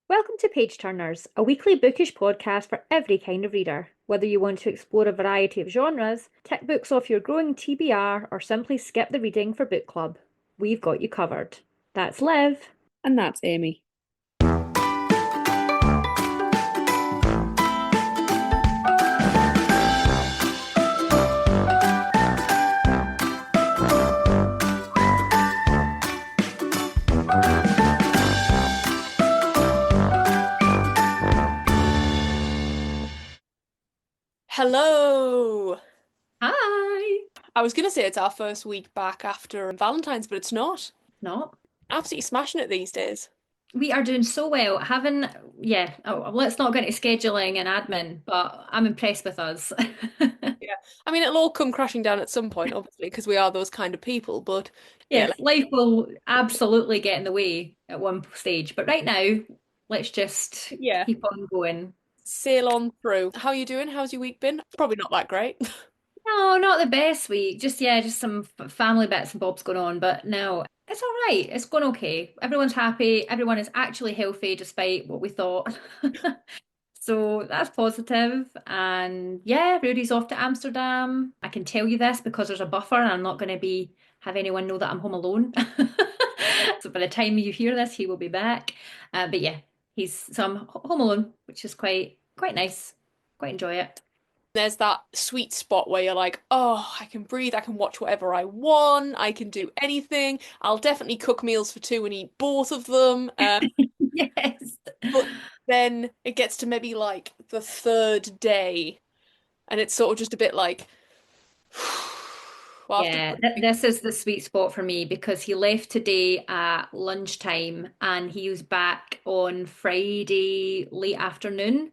Welcome to Page Turners, a weekly bookish podcast for every kind of reader. Whether you want to explore a variety of genres, tick books off your growing TBR, or simply skip the reading for book club, we've got you covered. That's Liv. And that's Amy. Hello. Hi. I was going to say it's our first week back after Valentine's, but it's not. No, Absolutely smashing it these days. we are doing so well. Let's not get into scheduling and admin, but I'm impressed with us. Yeah. I mean, it'll all come crashing down at some point, obviously, because we are those kind of people. But yeah, Yes, life will absolutely get in the way at one stage, but right now, let's just yeah, keep on going. sail on through. How are you doing? How's your week been? Probably not that great. No, not the best week. Just some family bits and bobs going on, but no, it's all right. It's going okay. Everyone's happy. Everyone is actually healthy despite what we thought. So that's positive. And yeah, Rudy's off to Amsterdam. I can tell you this because there's a buffer and I'm not going to be have anyone know that I'm home alone. So by the time you hear this, he will be back. But yeah, I'm home alone, which is quite nice. Quite enjoy it. There's that sweet spot where you're like, oh, I can breathe, I can watch whatever I want, I can do anything. I'll definitely cook meals for two and eat both of them. Yes. But then it gets to maybe like the third day, and it's sort of just a bit like, well, after Yeah, this is the sweet spot for me because he left today at lunchtime and he was back on Friday late afternoon.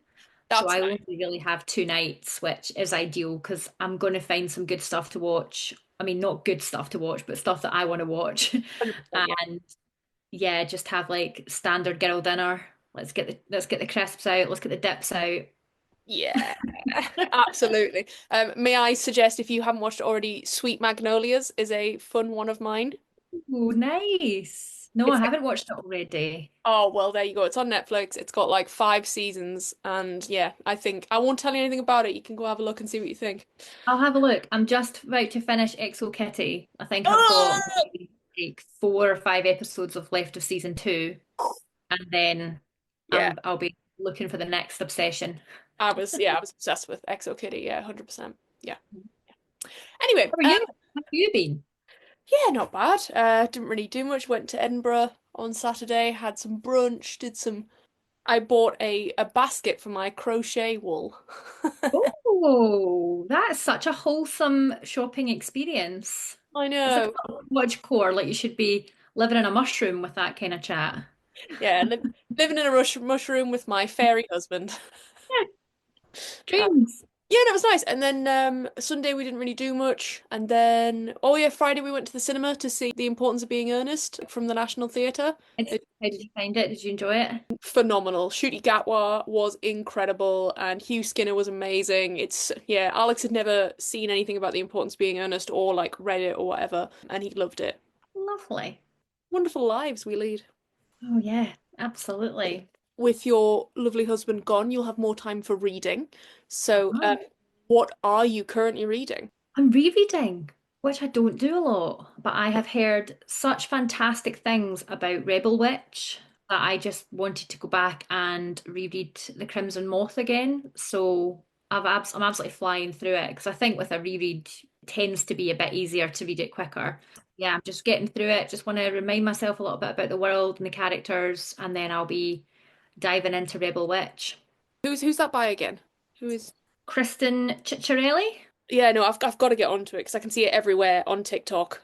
So that's I nice. only really have 2 nights, which is ideal because I'm going to find some good stuff to watch. I mean, not good stuff to watch, but stuff that I want to watch. 100%, yeah. And yeah, just have like standard girl dinner. Let's get the crisps out. Let's get the dips out. Yeah, absolutely. May I suggest if you haven't watched it already, Sweet Magnolias is a fun one of mine. Oh, nice. No, I It's haven't watched it already. oh well, there you go. It's on Netflix. It's got like 5 seasons, and yeah, I think I won't tell you anything about it. You can go have a look and see what you think. I'll have a look. I'm just about to finish Exo Kitty. I think I've got Ah! maybe like 4 or 5 episodes of left of season two, and then Yeah, I'll be looking for the next obsession. I was obsessed with Exo Kitty. Yeah, 100%. Yeah. Anyway, How are you? How have you been? yeah, not bad. Didn't really do much. Went to Edinburgh on Saturday, had some brunch, did some. I bought a basket for my crochet wool. Oh, that's such a wholesome shopping experience. I That's a know. much core. Like you should be living in a mushroom with that kind of chat. Yeah, living in a mushroom with my fairy husband. Yeah, Uh, dreams. yeah, that was nice. And then Sunday we didn't really do much. And then oh yeah, Friday we went to the cinema to see The Importance of Being Earnest from the National Theatre. How did you find it? Did you enjoy it? Phenomenal. Shooty Gatwa was incredible, and Hugh Skinner was amazing. It's yeah, Alex had never seen anything about The Importance of Being Earnest or like read it or whatever, and he loved it. Lovely. Wonderful lives we lead. Oh yeah, absolutely. With your lovely husband gone, you'll have more time for reading. So, Uh-huh. what are you currently reading? I'm rereading, which I don't do a lot, but I have heard such fantastic things about Rebel Witch that I just wanted to go back and reread The Crimson Moth again. So I'm absolutely flying through it because I think with a reread it tends to be a bit easier to read it quicker. Yeah, I'm just getting through it. Just want to remind myself a little bit about the world and the characters, and then I'll be diving into Rebel Witch. Who's that by again? Who is? Kristen Ciccarelli. Yeah, no, I've got to get onto it because I can see it everywhere on TikTok,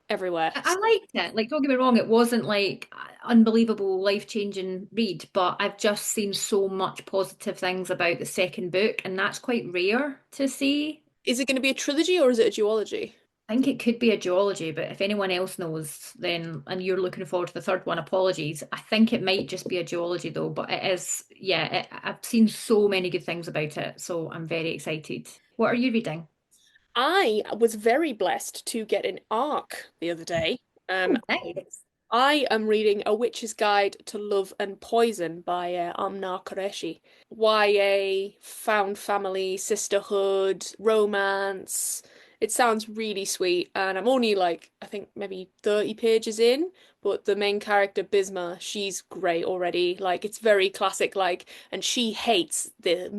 everywhere. I liked it. Like, don't get me wrong, it wasn't like unbelievable, life-changing read, but I've just seen so much positive things about the second book, and that's quite rare to see. Is it going to be a trilogy or is it a duology? I think it could be a duology, but if anyone else knows, then and you're looking forward to the third one, apologies. I think it might just be a duology though, but it is, yeah, I've seen so many good things about it, so I'm very excited. What are you reading? I was very blessed to get an ARC the other day. Oh, nice. I am reading A Witch's Guide to Love and Poison by Amna Qureshi. YA, found family, sisterhood, romance. It sounds really sweet, and I'm only like, I think maybe 30 pages in, but the main character, Bisma, she's great already. Like, it's very classic, like, and she hates the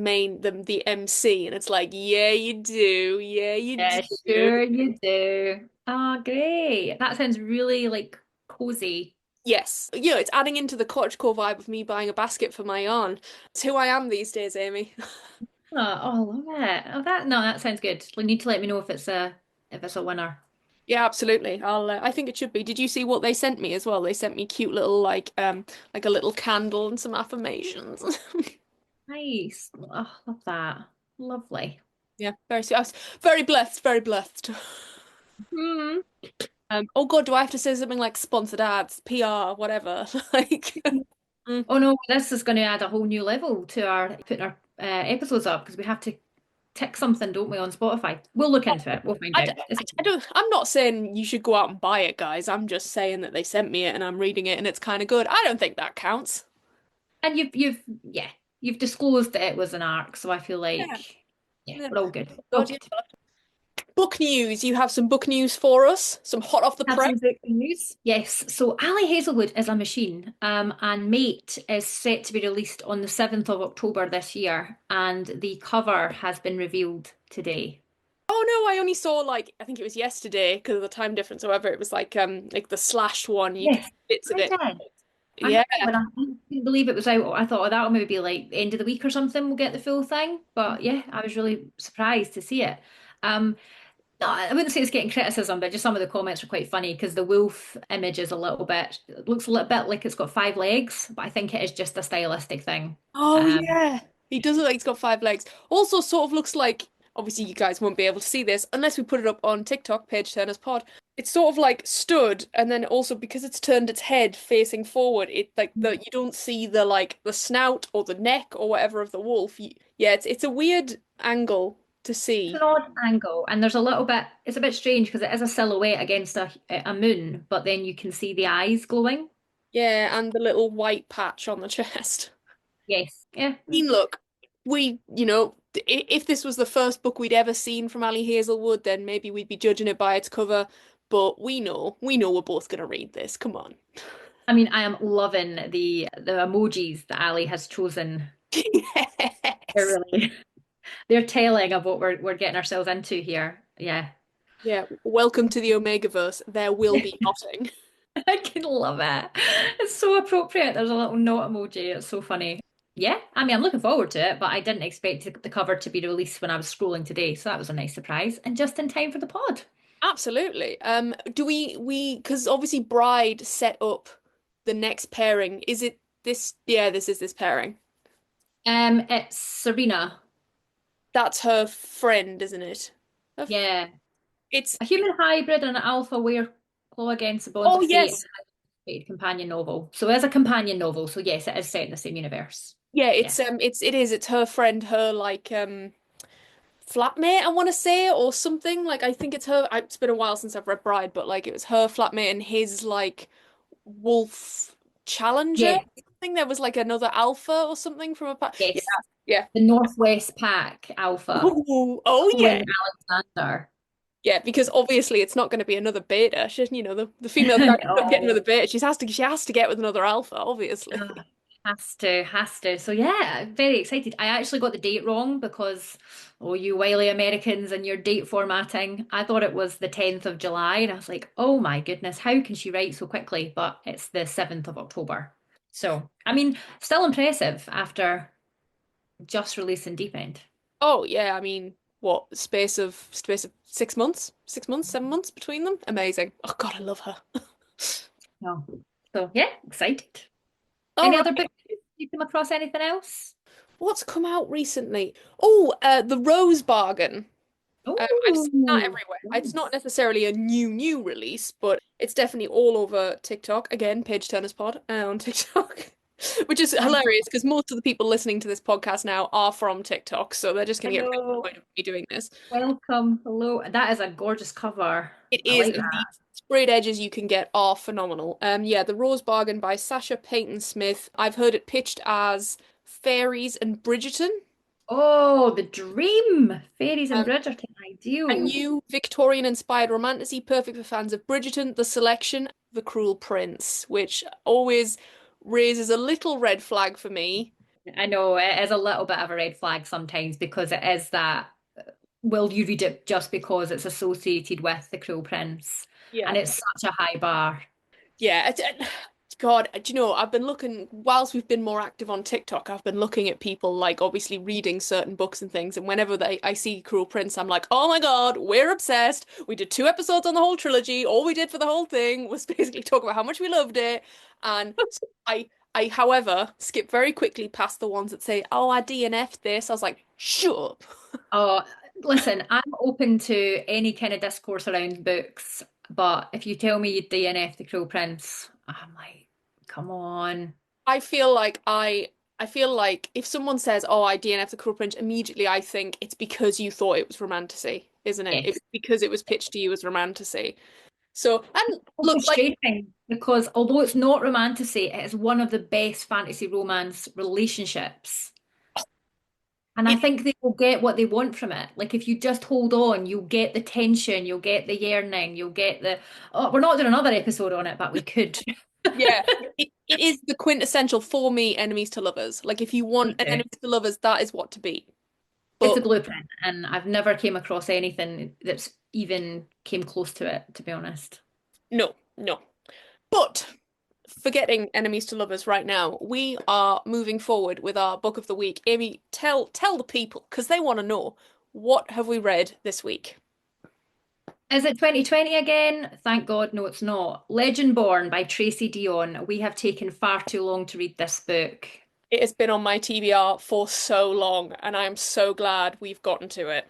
MC, and it's like, yeah, you do, yeah, you Yeah, do. sure you do. Oh, great. That sounds really like cozy. Yes, it's adding into the cottagecore vibe of me buying a basket for my yarn. It's who I am these days, Amy. Oh, I love it. Oh, that no, that sounds good. You need to let me know if it's a winner. Yeah, absolutely. I think it should be. Did you see what they sent me as well? They sent me cute little like a little candle and some affirmations. Nice. Oh, love that. Lovely. Yeah, very sweet. I was very blessed, very blessed. Hmm. Oh God, do I have to say something like sponsored ads, PR, whatever? Like, mm. Oh no, this is going to add a whole new level to our putting our episodes up because we have to tick something, don't we, on Spotify? We'll look into it. We'll find out. I don't, I'm not saying you should go out and buy it, guys. I'm just saying that they sent me it and I'm reading it and it's kind of good. I don't think that counts. And yeah, you've disclosed that it was an arc, so I feel Yeah. like yeah, Yeah. we're all good. All God, yeah. good. Book news. You have some book news for us? Some hot off the Have press? some book news. Yes, so Ali Hazelwood is a machine, and Mate is set to be released on the 7th of October this year, and the cover has been revealed today. Oh no, I only saw like I think it was yesterday because of the time difference. However, it was like the slashed one. You could Yes, see bits of I it. did. I know Yeah. when I didn't believe it was out, I thought, oh, that'll maybe be like the end of the week or something. We'll get the full thing. But yeah, I was really surprised to see it. Um, no, I wouldn't say it's getting criticism, but just some of the comments are quite funny because the wolf image is a little bit, it looks a little bit like it's got 5 legs, but I think it is just a stylistic thing. Oh Um, yeah. He does look like he's got 5 legs. Also, sort of looks like obviously you guys won't be able to see this unless we put it up on TikTok, Page Turner's Pod. It's sort of like stood, and then also because it's turned its head facing forward, it like the you don't see the like the snout or the neck or whatever of the wolf. Yeah, it's a weird angle to it's an see. odd angle, and there's a little bit, it's a bit strange because it is a silhouette against a moon, but then you can see the eyes glowing. Yeah, and the little white patch on the chest. Yes. Yeah. I mean, look, if this was the first book we'd ever seen from Ali Hazelwood, then maybe we'd be judging it by its cover. But we know we're both gonna read this. Come on. I mean, I am loving the emojis that Ali has chosen. They're Yes. really they're telling of what we're getting ourselves into here. Yeah. Yeah. Welcome to the Omegaverse. There will be knotting. I can love it. It's so appropriate. There's a little note emoji. It's so funny. Yeah, I mean, I'm looking forward to it, but I didn't expect the cover to be released when I was scrolling today, so that was a nice surprise and just in time for the pod. Absolutely. Do we because obviously Bride set up the next pairing. Is it this? Yeah, this is this pairing. It's Serena. That's her friend, isn't it? Her f- Yeah, It's a human hybrid and an alpha claw against the bonds oh of fate and yes. a companion novel. So it is a companion novel. So yes, it is set in the same universe. Yeah, Yeah. it's her friend, her like flatmate, I want to say, or something. Like I think it's her. It's been a while since I've read Bride, but like it was her flatmate and his like wolf challenger. Yes, I think there was like another alpha or something from a pa Yeah, yes. yeah. The Northwest Pack Alpha, Ooh, oh yeah. Owen Alexander. Yeah, because obviously it's not going to be another beta. The female character's not getting No. another beta. She has to get with another alpha, obviously. Ah, has to, has to. So yeah, very excited. I actually got the date wrong because, oh, you wily Americans and your date formatting. I thought it was the 10th of July, and I was like, oh my goodness, how can she write so quickly? But it's the 7th of October. So, I mean, still impressive after just releasing Deep End. Oh yeah, I mean, what space of 6 months, 6 months, 7 months between them? Amazing. Oh God, I love her. No. So yeah, excited. All Any right, other books you come across anything else? what's come out recently? Oh, The Rose Bargain. I've seen that Oh, everywhere. It's not yes. necessarily a new release, but it's definitely all over TikTok. Again, Page Turner's Pod on TikTok. Which is I hilarious know. because most of the people listening to this podcast now are from TikTok, so they're just I going to get really know. annoyed with me doing this. Welcome. Hello. That is a gorgeous cover. It I is, like and the that. sprayed edges you can get are phenomenal. Yeah, The Rose Bargain by Sasha Payton Smith. I've heard it pitched as Fairies and Bridgerton. Oh, the dream. Fairies and Um, Bridgerton. a Ideal. new Victorian-inspired romantasy, perfect for fans of Bridgerton, The Selection, The Cruel Prince, which always raises a little red flag for me. I know it is a little bit of a red flag sometimes because it is that, will you read it just because it's associated with the Cruel Prince? And Yeah. it's such a high bar. Yeah, God, do you know, I've been looking, whilst we've been more active on TikTok, I've been looking at people like obviously reading certain books and things, and whenever I see Cruel Prince, I'm like, oh my God, we're obsessed. We did 2 episodes on the whole trilogy. All we did for the whole thing was basically talk about how much we loved it. And so however, skip very quickly past the ones that say, oh, I DNF'd this. I was like, shut up. Oh, listen, I'm open to any kind of discourse around books, but if you tell me you DNF The Cruel Prince, I'm like, come on. I feel like I feel like if someone says, "Oh, I DNF the Cruel Prince," immediately I think it's because you thought it was romantasy, isn't it? It's Yes. because it was pitched to you as romantasy. So, and So look, like frustrating because although it's not romantasy, it is one of the best fantasy romance relationships. And I it, think they will get what they want from it. Like if you just hold on, you'll get the tension, you'll get the yearning, you'll get the, oh, we're not doing another episode on it, but we could. yeah, it is the quintessential for me enemies to lovers. Like if you want Me an too. enemies to lovers, that is what to be. It's a But blueprint, and I've never came across anything that's even came close to it, to be honest. no, no. But forgetting enemies to lovers right now, we are moving forward with our book of the week. Amy, tell the people because they want to know what have we read this week. Is it 2020 again? Thank God, no, it's not. Legendborn by Tracy Deonn. We have taken far too long to read this book. It has been on my TBR for so long, and I am so glad we've gotten to it.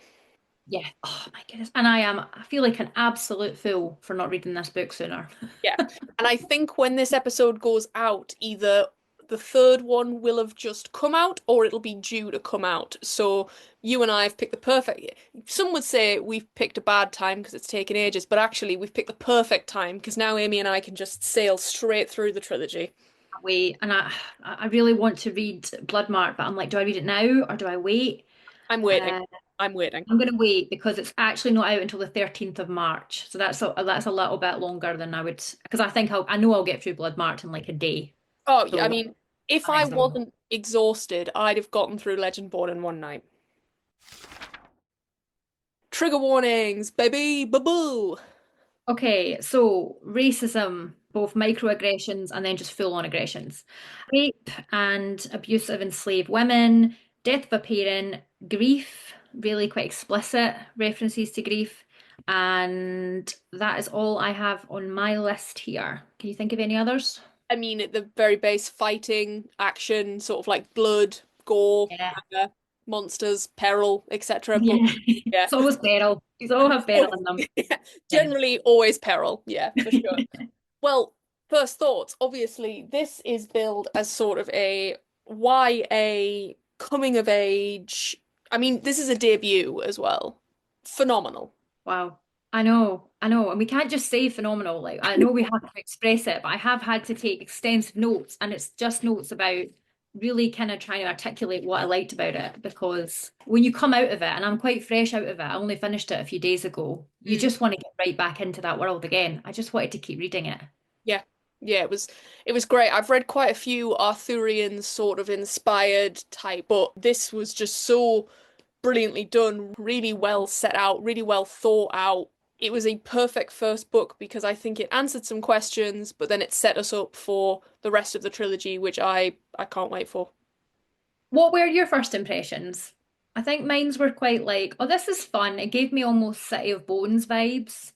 Yeah. Oh my goodness. And I feel like an absolute fool for not reading this book sooner. Yeah. And I think when this episode goes out, either the third one will have just come out or it'll be due to come out. So you and I have picked the perfect. Some would say we've picked a bad time because it's taken ages, but actually we've picked the perfect time because now Amy and I can just sail straight through the trilogy. Wait, and I really want to read Bloodmark, but I'm like, do I read it now or do I wait? I'm waiting. Uh, I'm waiting. I'm going to wait because it's actually not out until the 13th of March. So that's a little bit longer than I would, because I know I'll get through Bloodmarked in like a day. Oh, yeah, I So mean, if an I extra one. wasn't exhausted, I'd have gotten through Legendborn in one night. Trigger warnings, baby, boo boo. Okay, so racism, both microaggressions and then just full-on aggressions. Rape and abuse of enslaved women, death of a parent, grief, really quite explicit references to grief. And that is all I have on my list here. Can you think of any others? I mean, at the very base, fighting, action, sort of like blood, gore, Yeah. uh, monsters, peril, etc. But Yeah. yeah, It's always peril. These all have peril in them. yeah, Yeah. generally always peril. Yeah, for sure. Well, first thoughts. Obviously, this is billed as sort of a YA coming of age. I mean, this is a debut as well. Phenomenal. Wow. I know. And we can't just say phenomenal. Like, I know we have to express it, but I have had to take extensive notes, and it's just notes about really kind of trying to articulate what I liked about it. Because when you come out of it, and I'm quite fresh out of it, I only finished it a few days ago, you Mm. just want to get right back into that world again. I just wanted to keep reading it. Yeah. Yeah, it was great. I've read quite a few Arthurian sort of inspired type, but this was just so brilliantly done, really well set out, really well thought out. It was a perfect first book because I think it answered some questions, but then it set us up for the rest of the trilogy, which I can't wait for. What were your first impressions? I think mine's were quite like, oh, this is fun. It gave me almost City of Bones vibes.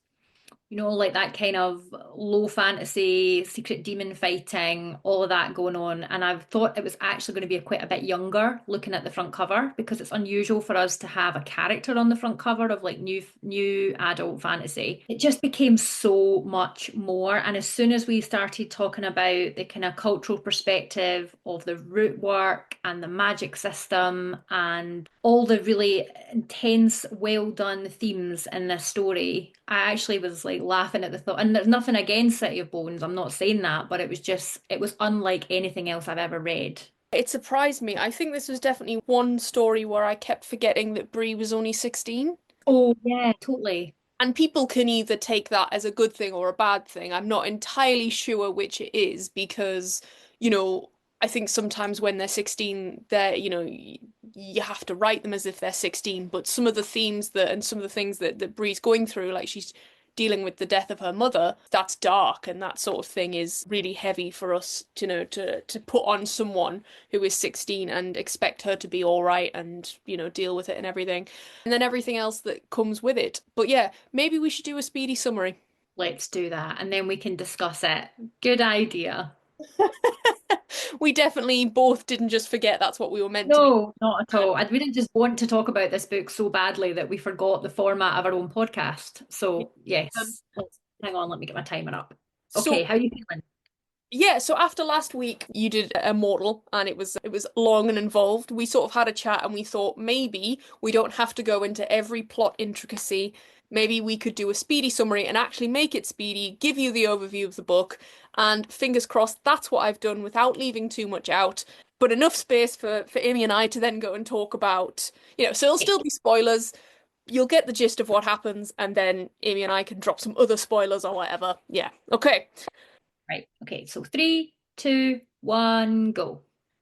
Like that kind of low fantasy, secret demon fighting, all of that going on. And I thought it was actually going to be quite a bit younger looking at the front cover because it's unusual for us to have a character on the front cover of like new adult fantasy. It just became so much more. And as soon as we started talking about the kind of cultural perspective of the root work and the magic system and all the really intense, well done themes in this story, I actually was like laughing at the thought. And there's nothing against City of Bones, I'm not saying that, but it was unlike anything else I've ever read. It surprised me. I think this was definitely one story where I kept forgetting that Bree was only 16. Oh, yeah, totally. And people can either take that as a good thing or a bad thing. I'm not entirely sure which it is because, you know, I think sometimes when they're 16, you have to write them as if they're 16. But some of the themes that and some of the things that Bree's going through, like she's dealing with the death of her mother, that's dark and that sort of thing is really heavy for us to to put on someone who is 16 and expect her to be all right and, deal with it and everything and then everything else that comes with it. But yeah, maybe we should do a speedy summary. Let's do that. And then we can discuss it. Good idea. We definitely both didn't just forget that's what we were meant to be. No, not at all. We didn't just want to talk about this book so badly that we forgot the format of our own podcast. So, Um, yes, hang on, let me get my timer up. so Okay, how are you feeling? yeah, so after last week you did Immortal and it was long and involved. We sort of had a chat and we thought maybe we don't have to go into every plot intricacy. Maybe we could do a speedy summary and actually make it speedy, give you the overview of the book, and fingers crossed that's what I've done without leaving too much out, but enough space for Amy and I to then go and talk about, so it'll still be spoilers. You'll get the gist of what happens, and then Amy and I can drop some other spoilers or whatever. Yeah. Okay. Right. Okay. So three, two, one, go.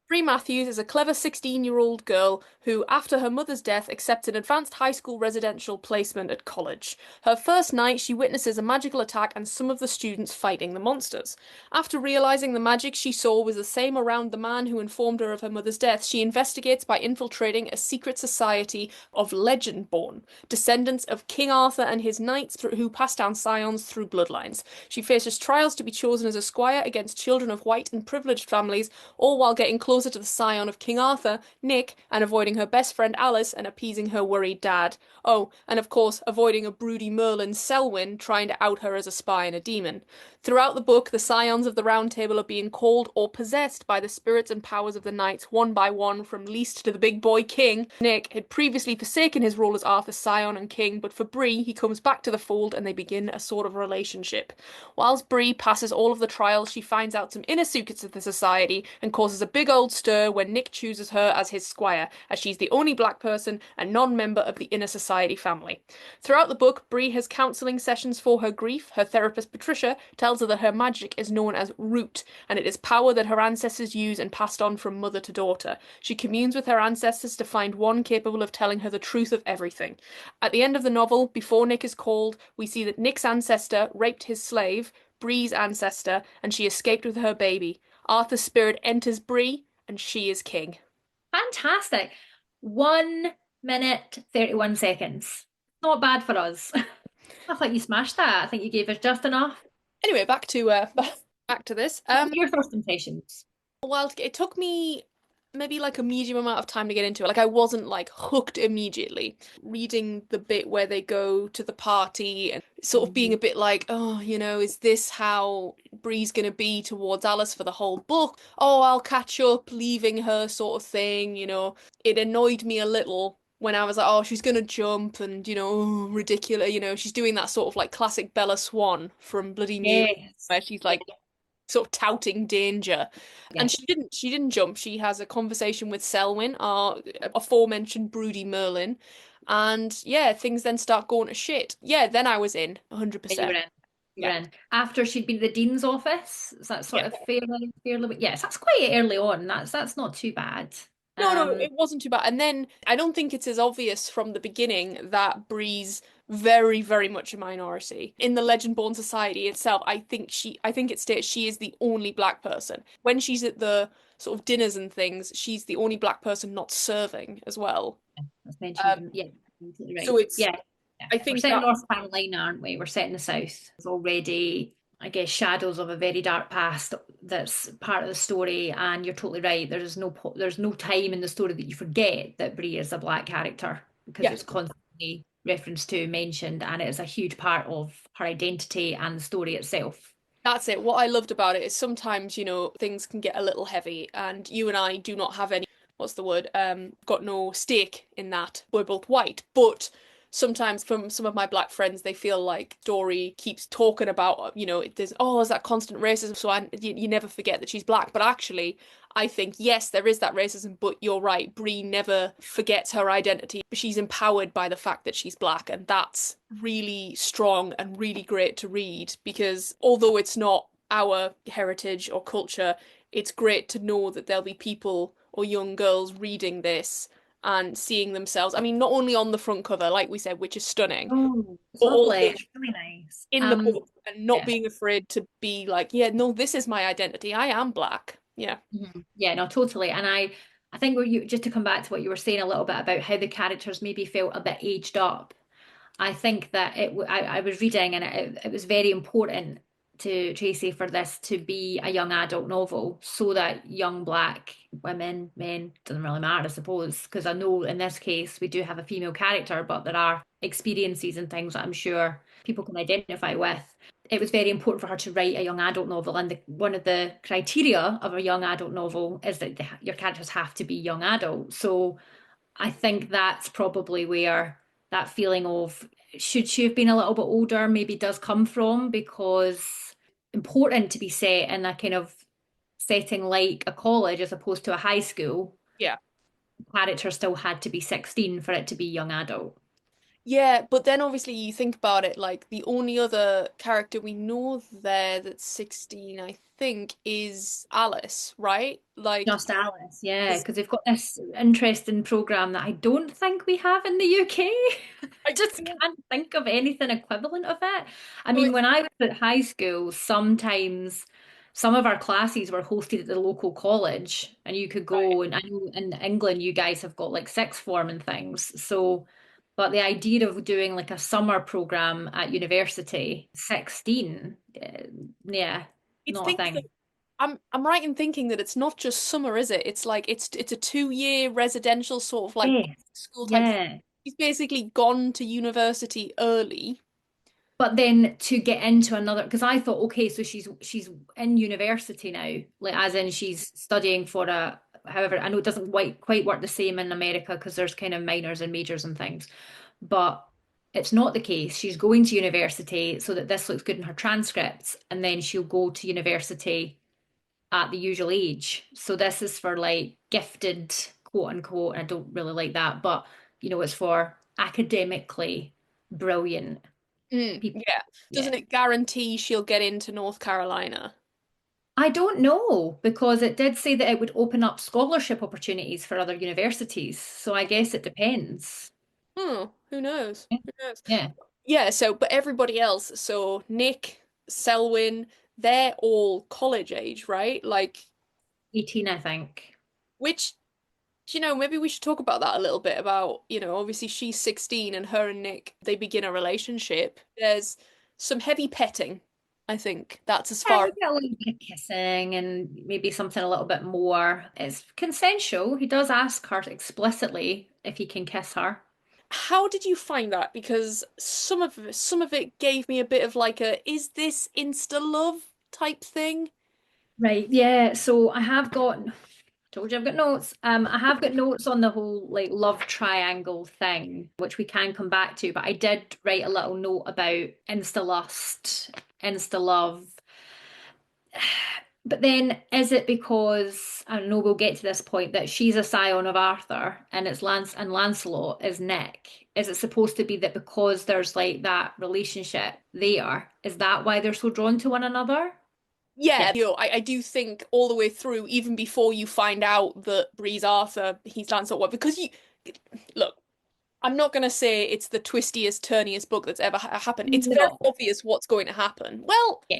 Bree Matthews is a clever 16-year-old girl who, after her mother's death, accepts an advanced high school residential placement at college. Her first night, she witnesses a magical attack and some of the students fighting the monsters. After realizing the magic she saw was the same around the man who informed her of her mother's death, she investigates by infiltrating a secret society of Legendborn, descendants of King Arthur and his knights who pass down scions through bloodlines. She faces trials to be chosen as a squire against children of white and privileged families, all while getting closer to the scion of King Arthur, Nick, and avoiding her best friend Alice and appeasing her worried dad. Oh, and of course, avoiding a broody Merlin, Selwyn, trying to out her as a spy and a demon. Throughout the book, the scions of the Round Table are being called or possessed by the spirits and powers of the knights one by one, from least to the big boy king. Nick had previously forsaken his role as Arthur's scion and king, but for Bree, he comes back to the fold and they begin a sort of relationship. Whilst Bree passes all of the trials, she finds out some inner secrets of the society and causes a big old stir when Nick chooses her as his squire, as she's the only black person and non-member of the inner society family. Throughout the book, Bree has counselling sessions for her grief. Her therapist Patricia tells her that her magic is known as root, and it is power that her ancestors use and passed on from mother to daughter. She communes with her ancestors to find one capable of telling her the truth of everything. At the end of the novel, before Nick is called, we see that Nick's ancestor raped his slave, Bree's ancestor, and she escaped with her baby. Arthur's spirit enters Bree, and she is king. Fantastic. 1 minute, 31 seconds. Not bad for us. I think you smashed that. I think you gave us just enough. Anyway, back to back to this. What were your first impressions? While it took me maybe like a medium amount of time to get into it, like I wasn't like hooked immediately. Reading the bit where they go to the party and sort of being a Mhm. bit like, oh, is this how Bree's gonna be towards Alice for the whole book? Oh, I'll catch up, leaving her sort of thing, It annoyed me a little when I was like, oh, she's gonna jump and, oh, ridiculous, she's doing that sort of like classic Bella Swan from Bloody Mary, Yes. where she's Yeah. like sort of touting danger. Yeah. And she didn't jump. She has a conversation with Selwyn, our aforementioned broody Merlin. And yeah, things then start going to shit. Yeah, then I was in Yeah, you were 100%. in. You Yeah. were in. After she'd been to the dean's office. Is that Yeah. sort of fairly? Yes, that's quite early on. That's not too bad. No, no, Um, it wasn't too bad. And then I don't think it's as obvious from the beginning that Bree's very, very much a minority. In the Legendborn society itself, I think it states she is the only black person. When she's at the sort of dinners and things, she's the only black person not serving as well. that's mentioned. Um, Yeah, absolutely so right. it's Yeah. Yeah. I We're think set in that North Carolina, aren't we? We're set in the South. There's already, I guess, shadows of a very dark past that's part of the story. And you're totally right. There's no time in the story that you forget that Bree is a black character because yeah, it's constantly referenced to, mentioned, and it is a huge part of her identity and the story itself. that's it. What I loved about it is sometimes, things can get a little heavy, and you and I do not have any, what's the word? Got no stake in that. We're both white, but sometimes from some of my black friends, they feel like Dory keeps talking about, there's that constant racism, so you never forget that she's black. But actually, I think, yes, there is that racism, but you're right. Bree never forgets her identity. She's empowered by the fact that she's black, and that's really strong and really great to read because although it's not our heritage or culture, it's great to know that there'll be people or young girls reading this and seeing themselves. I mean, not only on the front cover, like we said, which is stunning, Oh, it's but lovely. also It's really nice. in the book and not Yeah. being afraid to be like, yeah, no, this is my identity. I am black. Yeah. Mhm. Yeah, no, totally. And I think what you just to come back to what you were saying a little bit about how the characters maybe felt a bit aged up. I think that I was reading and it was very important to Tracy for this to be a young adult novel so that young black women, men, doesn't really matter, I suppose, because I know in this case we do have a female character, but there are experiences and things that I'm sure people can identify with. It was very important for her to write a young adult novel, and one of the criteria of a young adult novel is that your characters have to be young adult. So I think that's probably where that feeling of should she have been a little bit older maybe does come from because important to be set in a kind of setting like a college as opposed to a high school. Yeah. Character still had to be 16 for it to be young adult. Yeah, but then obviously you think about it, like the only other character we know there that's 16, I think, is Alice, right? Like, Just Alice, yeah, is because they've got this interesting program that I don't think we have in the UK. I I just feel can't think of anything equivalent of it. I so mean, it's when I was at high school, sometimes some of our classes were hosted at the local college, and you could right. go. And I know in England, you guys have got like sixth form and things. So, but the idea of doing like a summer program at university, 16, yeah, It's not a things that thing. I'm right in thinking that it's not just summer, is it? It's like it's a 2 year residential sort of like Yes, school type thing. yeah. He's basically gone to university early. But then to get into another, because I thought, okay, so she's in university now, like as in she's studying for a, however, I know it doesn't quite work the same in America because there's kind of minors and majors and things, but it's not the case. She's going to university so that this looks good in her transcripts, and then she'll go to university at the usual age. So this is for like gifted, quote unquote, and I don't really like that, but it's for academically brilliant people. Yeah. Yeah. Doesn't it guarantee she'll get into North Carolina? I don't know because it did say that it would open up scholarship opportunities for other universities. So I guess it depends. Oh, who knows? Who knows? Yeah, Yeah, but everybody else, so Nick, Selwyn, they're all college age, right? Like, 18, I think. which, maybe we should talk about that a little bit about, obviously she's 16 and her and Nick, they begin a relationship. There's some heavy petting, I think. That's as Yeah, far. you get a little bit of kissing and maybe something a little bit more. It's consensual. He does ask her explicitly if he can kiss her. How did you find that? Because some of it gave me a bit of like a, is this insta love type thing? Right, yeah. So I have got told you I've got notes. I have got notes on the whole like love triangle thing, which we can come back to, but I did write a little note about insta lust, insta love. But then is it because I don't know, we'll get to this point that she's a scion of Arthur and it's Lance and Lancelot is Nick? Is it supposed to be that because there's like that relationship there, is that why they're so drawn to one another? Yeah, Yeah. I do think all the way through, even before you find out that Bree's Arthur, he's Lancelot, what because you look, I'm not gonna say it's the twistiest, turniest book that's ever happened. It's very No. obvious what's going to happen. Well, Yeah.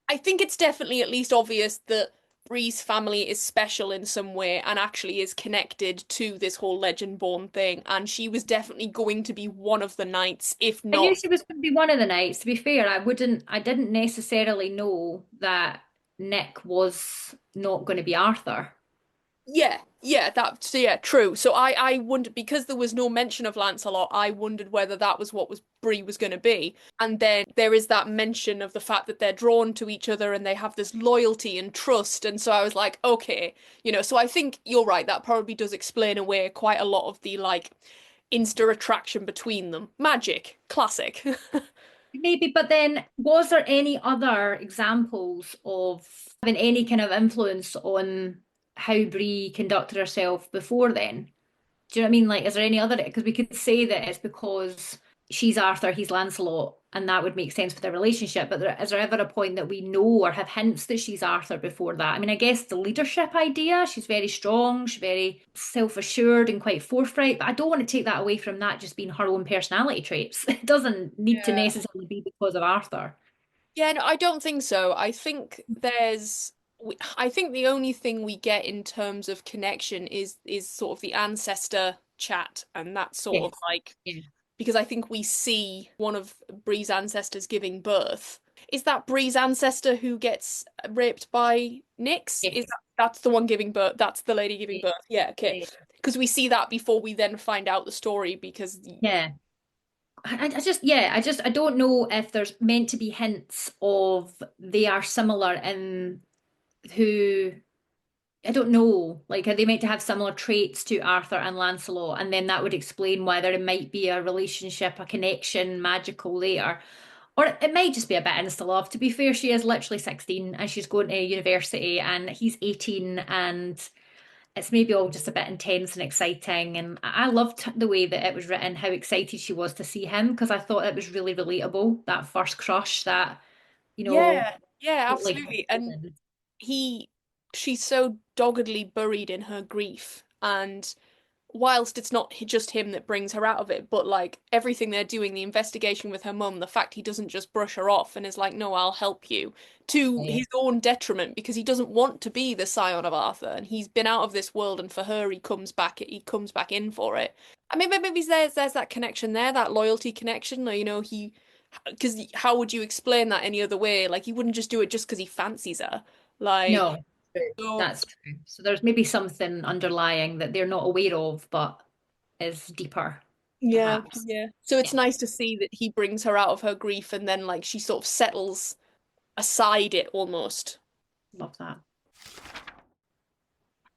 I think it's definitely at least obvious that Bree's family is special in some way and actually is connected to this whole Legendborn thing, and she was definitely going to be one of the knights, if I knew not. she was going to be one of the knights. To be fair, I didn't necessarily know that Nick was not going to be Arthur. Yeah, yeah, that's yeah, true. So I wondered because there was no mention of Lancelot, I wondered whether that was what was Bree was going to be. And then there is that mention of the fact that they're drawn to each other and they have this loyalty and trust. And so I was like, okay, so I think you're right. That probably does explain away quite a lot of the like insta attraction between them. Magic, classic. Maybe, but then was there any other examples of having any kind of influence on how Bree conducted herself before then? Do you know what I mean? Like, is there any other? Because we could say that it's because she's Arthur, he's Lancelot, and that would make sense for their relationship. But is there ever a point that we know or have hints that she's Arthur before that? I mean, I guess the leadership idea, she's very strong, she's very self-assured and quite forthright, but I don't want to take that away from that just being her own personality traits. It doesn't need to Yeah. necessarily be because of Arthur. Yeah, no, I don't think so. I think the only thing we get in terms of connection is sort of the ancestor chat and that sort of Yes. like Yeah. because I think we see one of Bree's ancestors giving birth. Is that Bree's ancestor who gets raped by Nyx? Is Yes. that's the one giving birth? That's the lady giving Yeah. birth. Yeah, okay. Yeah. Because we see that before we then find out the story because Yeah. I don't know if there's meant to be hints of they are similar in who, I don't know, like are they meant to have similar traits to Arthur and Lancelot, and then that would explain why there might be a relationship, a connection, magical there. Or it might just be a bit insta love. To be fair, she is literally 16 and she's going to university and he's 18 and it's maybe all just a bit intense and exciting. And I loved the way that it was written, how excited she was to see him because I thought it was really relatable. That first crush, that, you know, yeah, yeah, totally had absolutely. And feelings. he she's so doggedly buried in her grief and whilst it's not just him that brings her out of it but like everything they're doing the investigation with her mum the fact he doesn't just brush her off and is like no I'll help you to Yeah. his own detriment because he doesn't want to be the scion of Arthur and he's been out of this world and for her he comes back in for it. I mean maybe there's that connection there that loyalty connection or he because how would you explain that any other way like he wouldn't just do it just because he fancies her like No, true. so That's true. So there's maybe something underlying that they're not aware of, but is deeper, yeah, perhaps. yeah. So it's Yeah, nice to see that he brings her out of her grief and then like she sort of settles aside it almost. love that.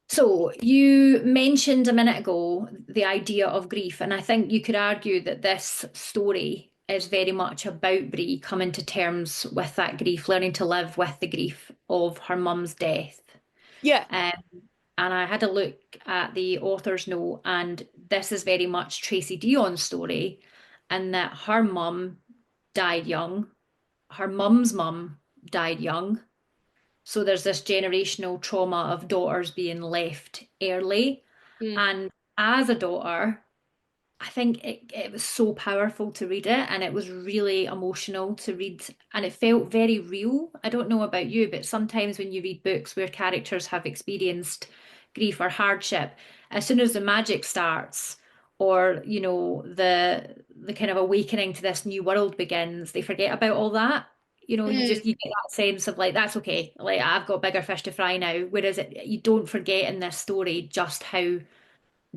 So you mentioned a minute ago the idea of grief, and I think you could argue that this story is very much about Bree coming to terms with that grief, learning to live with the grief of her mum's death. Yeah. Um, and I had a look at the author's note, and this is very much Tracy Deonn's story, and that her mum died young, her mum's mum died young. So there's this generational trauma of daughters being left early. Mm. And as a daughter, I think it was so powerful to read it and it was really emotional to read and it felt very real. I don't know about you, but sometimes when you read books where characters have experienced grief or hardship, as soon as the magic starts or the kind of awakening to this new world begins, they forget about all that. Mm. You get that sense of like that's okay. Like I've got bigger fish to fry now. Whereas you don't forget in this story just how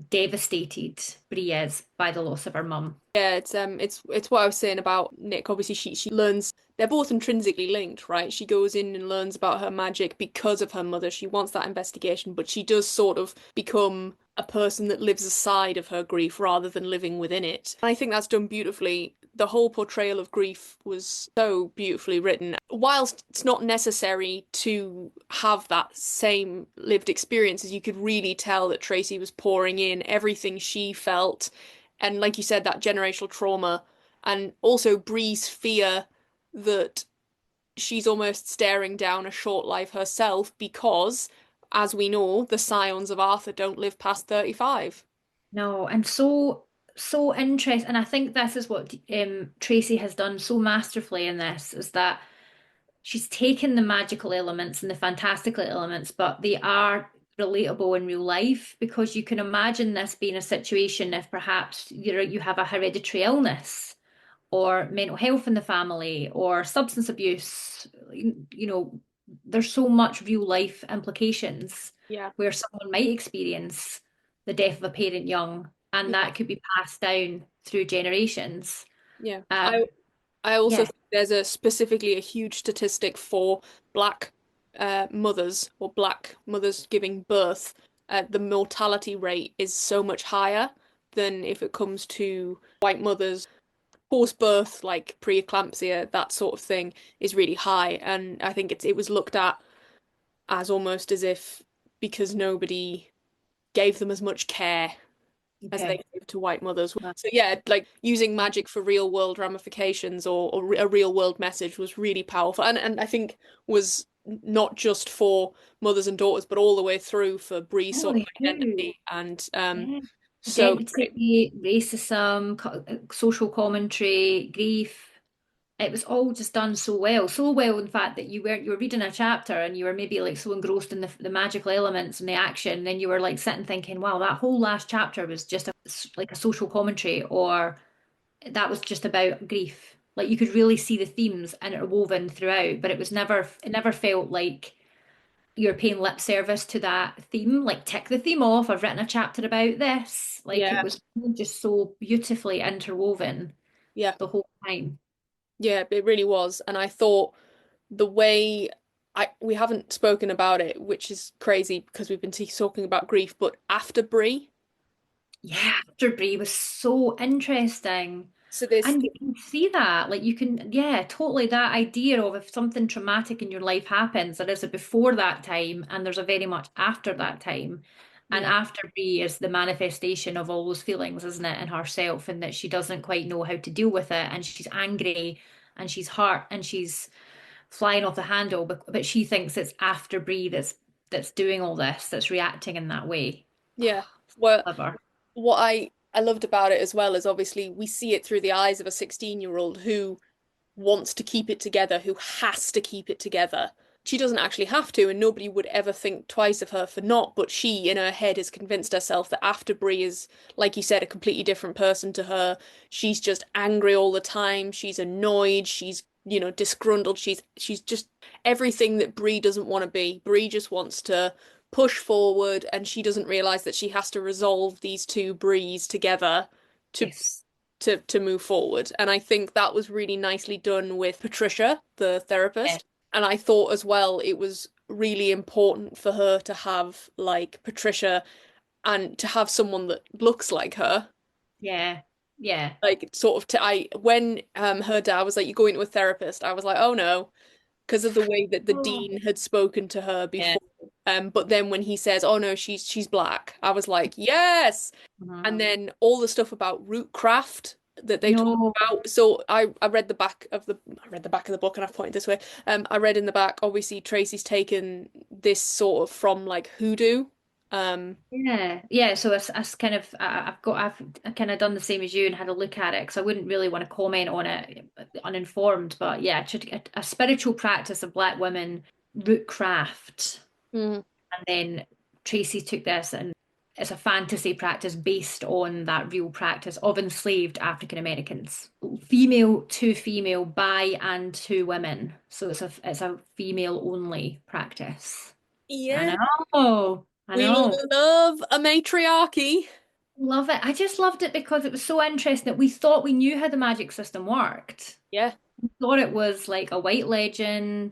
devastated Bree is by the loss of her mum. Yeah, it's what I was saying about Nick. Obviously she learns they're both intrinsically linked, right? She goes in and learns about her magic because of her mother. She wants that investigation, but she does sort of become a person that lives aside of her grief rather than living within it. And I think that's done beautifully. The whole portrayal of grief was so beautifully written. Whilst it's not necessary to have that same lived experience, as you could really tell that Tracy was pouring in everything she felt and like you said, that generational trauma, and also Bree's fear that she's almost staring down a short life herself because, as we know, the scions of Arthur don't live past 35. No, and so interesting. And I think this is what Tracy has done so masterfully in this is that she's taken the magical elements and the fantastical elements, but they are relatable in real life because you can imagine this being a situation if perhaps you have a hereditary illness or mental health in the family or substance abuse. There's so much real life implications Yeah. where someone might experience the death of a parent young, and Yeah. that could be passed down through generations. Yeah. Um, I also yeah, think there's a specifically a huge statistic for black mothers or black mothers giving birth. The mortality rate is so much higher than if it comes to white mothers. Forced birth, like preeclampsia, that sort of thing, is really high, and I think it was looked at as almost as if because nobody gave them as much care as they okay. gave to white mothers. So yeah, like using magic for real world ramifications or a real world message was really powerful, and I think was not just for mothers and daughters, but all the way through for Bree's Oh, sort of they do. identity and Yeah. so great. Identity, racism, social commentary, grief. It was all just done so well. So well, in fact, that you were reading a chapter and you were maybe like so engrossed in the magical elements and the action, then you were like sitting thinking, wow, that whole last chapter was just like a social commentary, or that was just about grief. Like you could really see the themes and it woven throughout, but it never felt like you're paying lip service to that theme. Like tick the theme off. I've written a chapter about this. Like it Yeah, was just so beautifully interwoven yeah, the whole time. yeah, it really was, and I thought the way I we haven't spoken about it, which is crazy because we've been talking about grief, but after Bree, Yeah, After Brie was so interesting. so this, And you can see that. Like you can, yeah, totally that idea of if something traumatic in your life happens, there is a before that time and there's a very much after that time. And yeah, after Brie is the manifestation of all those feelings, isn't it, in herself, and that she doesn't quite know how to deal with it. And she's angry and she's hurt and she's flying off the handle, but she thinks it's after Brie that's doing all this, that's reacting in that way. yeah. Well, Clever. what I loved about it as well is obviously we see it through the eyes of a 16-year-old who wants to keep it together, who has to keep it together. She doesn't actually have to, and nobody would ever think twice of her for not, but she, in her head, has convinced herself that after Brie is, like you said, a completely different person to her. She's just angry all the time. She's annoyed. She's, disgruntled. She's just everything that Brie doesn't want to be. Brie just wants to push forward, and she doesn't realize that she has to resolve these two Bries together to Yes. to move forward. And I think that was really nicely done with Patricia, the Yeah. therapist. And I thought as well it was really important for her to have like Patricia and to have someone that looks like her. Yeah. Yeah. Like sort of to I when her dad was like, you go into a therapist, I was like, oh no, because of the way that the Oh. dean had spoken to her Yeah. before. But then when he says, "Oh no, she's black," I was like, "Yes!" And Mhm. then all the stuff about rootcraft that I they talk know. about. So I read the back of the book, and I've pointed this way. I read in the back. Obviously, Tracy's taken this sort of from like hoodoo. Um, Yeah. Yeah. So it's kind of I've kind of done the same as you and had a look at it because I wouldn't really want to comment on it uninformed, but yeah, a spiritual practice of Black women, root craft, mm, and then Tracy took this and it's a fantasy practice based on that real practice of enslaved African Americans, female to female, by and to women. So it's a female only practice. I yeah, know. I we know. love a matriarchy. Love it. I just loved it because it was so interesting that we thought we knew how the magic system worked. Yeah. We thought it was like a white legend,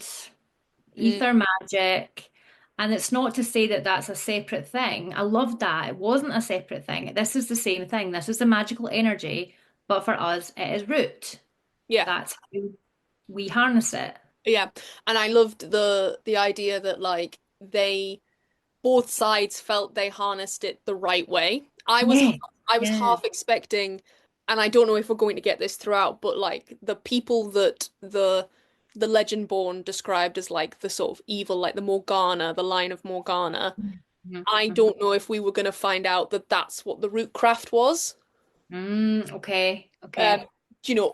Mm, ether magic. And it's not to say that that's a separate thing. I loved that. It wasn't a separate thing. This is the same thing. This is the magical energy, but for us, it is root. yeah. That's how we harness it. Yeah, and I loved the idea that like they both sides felt they harnessed it the right way. Yeah. I was Yeah. half expecting, and I don't know if we're going to get this throughout, but like the people that the Legendborn described as like the sort of evil, like the Morgana, the line of Morgana. Mhm. I Mhm. don't know if we were going to find out that that's what the Rootcraft was. Okay. Um, Okay.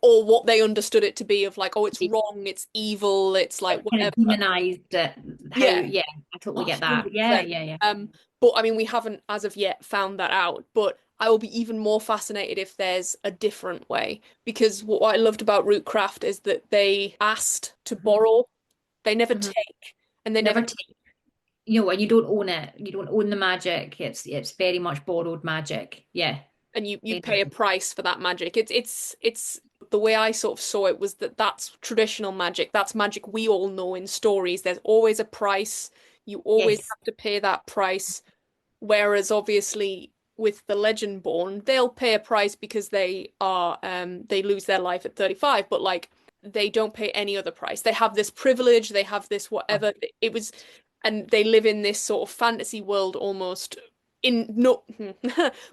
or what they understood it to be of like, oh, it's wrong, it's evil, it's like Kind of whatever. demonized it. How, Yeah, yeah, I totally get that. Yeah, 100%. yeah, yeah. But I mean, we haven't as of yet found that out. But I will be even more fascinated if there's a different way. Because what I loved about Rootcraft is that they asked to Mhm, borrow, they never mhm. take, and they never Never take, and you don't own it. You don't own the magic. It's very much borrowed magic. Yeah. and you Very pay a much. price for that magic. It's the way I sort of saw it was that that's traditional magic. That's magic we all know in stories. There's always a price. You always Yes. have to pay that price. Whereas obviously with the Legendborn, they'll pay a price because they lose their life at 35, but like they don't pay any other price. They have this privilege, they have this whatever. It was and they live in this sort of fantasy world almost in no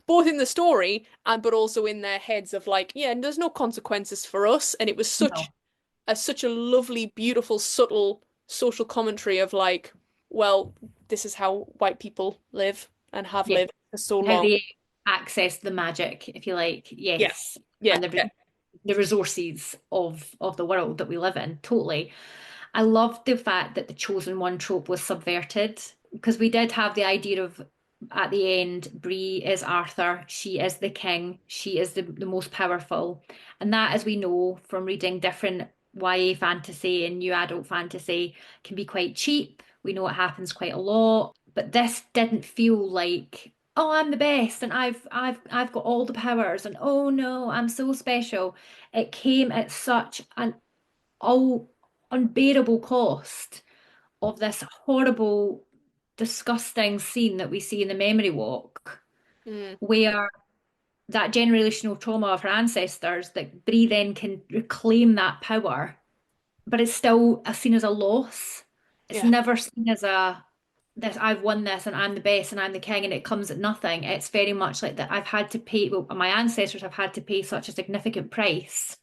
both in the story and but also in their heads of like, yeah, there's no consequences for us. And it was No. such a lovely, beautiful, subtle social commentary of like, well, this is how white people live and have Yeah. lived for so How long. they access the magic, if you like. Yeah, Yes. yeah, And yeah. the resources of the world that we live in. Totally. I loved the fact that the chosen one trope was subverted because we did have the idea of at the end, Bree is Arthur, she is the king, she is the most powerful. And that, as we know from reading different YA fantasy and new adult fantasy, can be quite cheap. We know it happens quite a lot. But this didn't feel like, oh, I'm the best and I've got all the powers and oh no, I'm so special. It came at such an all unbearable cost of this horrible, disgusting scene that we see in the memory walk, Mm, where that generational trauma of her ancestors, that Bree then can reclaim that power, but it's still seen as a loss. It's yeah. never seen as a this I've won this and I'm the best and I'm the king and it comes at nothing. It's very much like that I've had to pay, well, my ancestors have had to pay such a significant price.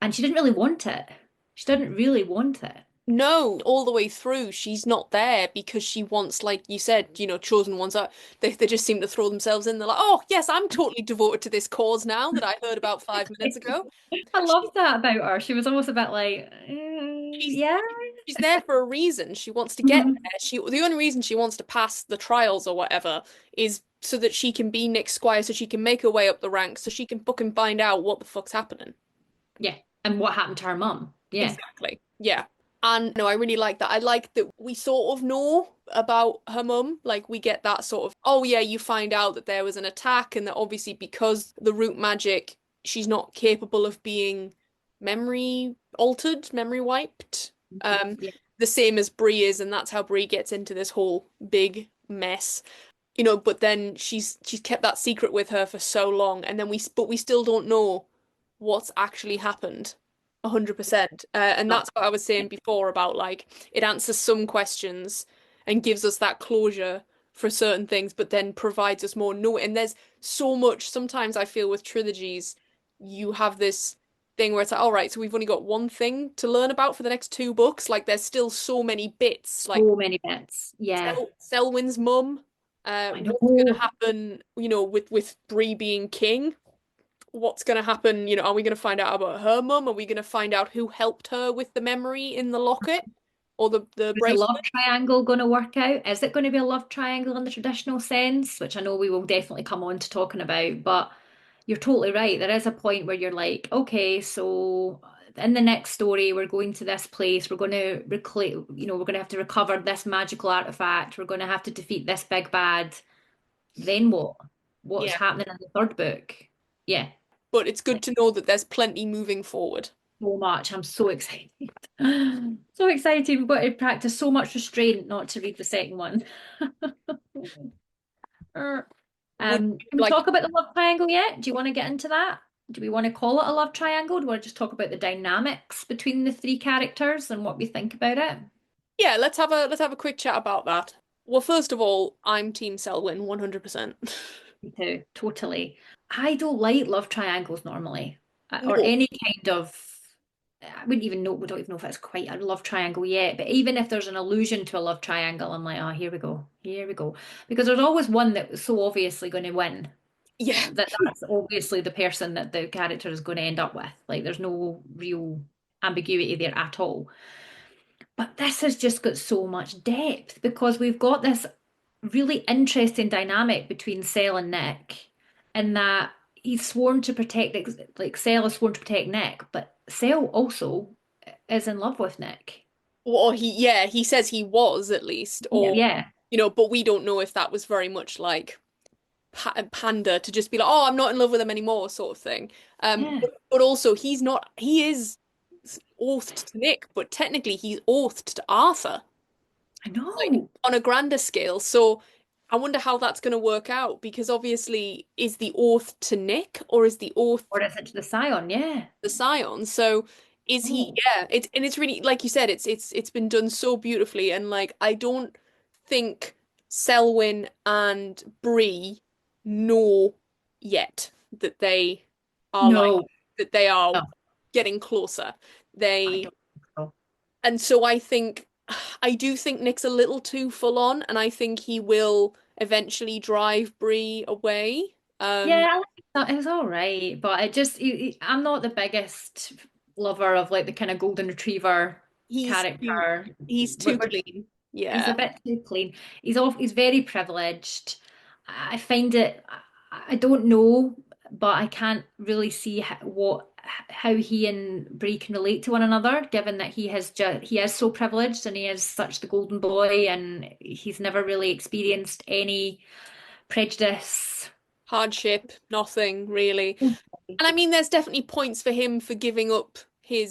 And she didn't really want it. She didn't really want it. No, all the way through, she's not there because she wants, like you said, chosen ones. They just seem to throw themselves in. They're like, oh, yes, I'm totally devoted to this cause now that I heard about 5 minutes ago. I She, loved that about her. She was almost a bit like, she's yeah. she's there for a reason. She wants to get Mhm. there. The only reason she wants to pass the trials or whatever is so that she can be Nick Squire, so she can make her way up the ranks, so she can fucking find out what the fuck's happening. Yeah. And what happened to her mum? Yeah. Exactly. Yeah. And no, I really like that. I like that we sort of know about her mum. Like we get that sort of, oh yeah, you find out that there was an attack and that obviously because the root magic, she's not capable of being memory altered, memory wiped. Um, Yeah. the same as Bree is, and that's how Bree gets into this whole big mess. But then she's kept that secret with her for so long, and then we still don't know what's actually happened 100%. And No. that's what I was saying before about like it answers some questions and gives us that closure for certain things, but then provides us more no. And there's so much, sometimes I feel with trilogies, you have this thing where it's like, all right, so we've only got one thing to learn about for the next two books. Like there's still so many bits, like So many bits. Yeah. Selwyn's mum, I what's gonna know. happen, with Bree being king? What's going to happen? Are we going to find out about her mum? Are we going to find out who helped her with the memory in the locket or the Is the love bracelet? triangle going to work out? Is it going to be a love triangle in the traditional sense, which I know we will definitely come on to talking about, but you're totally right. There is a point where you're like, okay, so in the next story, we're going to this place, we're going to reclaim, we're going to have to recover this magical artifact, we're going to have to defeat this big bad. Then what? What's Yeah, happening in the third book? Yeah, but it's good like to know that there's plenty moving forward. so much. I'm so excited. So excited. We've got to practice so much restraint not to read the second one. Er, Would can we like, talk about the love triangle yet? Do you want to get into that? Do we want to call it a love triangle? Do we want to just talk about the dynamics between the three characters and what we think about it? yeah, let's have a quick chat about that. Well, first of all, I'm Team Selwyn 100%. Me too, totally. I don't like love triangles normally, or No, any kind of. I wouldn't even know. We don't even know if it's quite a love triangle yet. But even if there's an allusion to a love triangle, I'm like, oh, here we go, here we go, because there's always one that was so obviously going to win. Yeah. That's obviously the person that the character is going to end up with. Like there's no real ambiguity there at all. But this has just got so much depth because we've got this really interesting dynamic between Sel and Nick, in that he's sworn to protect, like Sel is sworn to protect Nick, but Sel also is in love with Nick. Or yeah, he says he was at least, Yeah, or yeah, but we don't know if that was very much like pander to just be like, oh, I'm not in love with him anymore, sort of thing. yeah. But also he's not. He is oathed to Nick, but technically he's oathed to Arthur, I like know. on a grander scale. So I wonder how that's going to work out because obviously, is the oath to Nick or is the oath Or is it to the Scion? Yeah. the Scion? So is he? Oh, Yeah, it's really like you said, it's been done so beautifully, and like I don't think Selwyn and Bree know yet that they are like no, that they are no, getting closer. I They don't think so. And so I do think Nick's a little too full on, and I think he will eventually drive Bree away. Yeah, I like that. It's all right, but I'm not the biggest lover of like the kind of golden retriever He's too character. he's too Which clean. he's Yeah. a bit too clean. He's very privileged. I find it. I don't know, but I can't really see how he and Brie can relate to one another, given that he is so privileged and he is such the golden boy, and he's never really experienced any prejudice. Hardship, nothing really. And I mean, there's definitely points for him for giving up an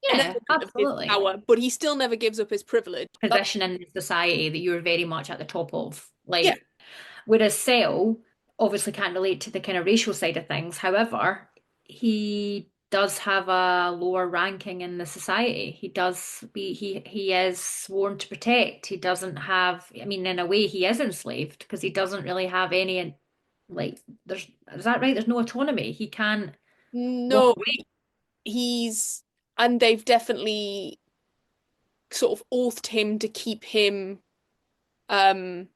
Yeah, element of his absolutely. power, but he still never gives up his privilege. That's Position in society that you're very much at the top of. yeah. Like, whereas Cell obviously can't relate to the kind of racial side of things. However, he does have a lower ranking in the society. He is sworn to protect. He doesn't have, I mean, in a way, he is enslaved because he doesn't really have any, like, is that right? There's no autonomy. He can't walk No, away. he's and they've definitely sort of oathed him to keep him um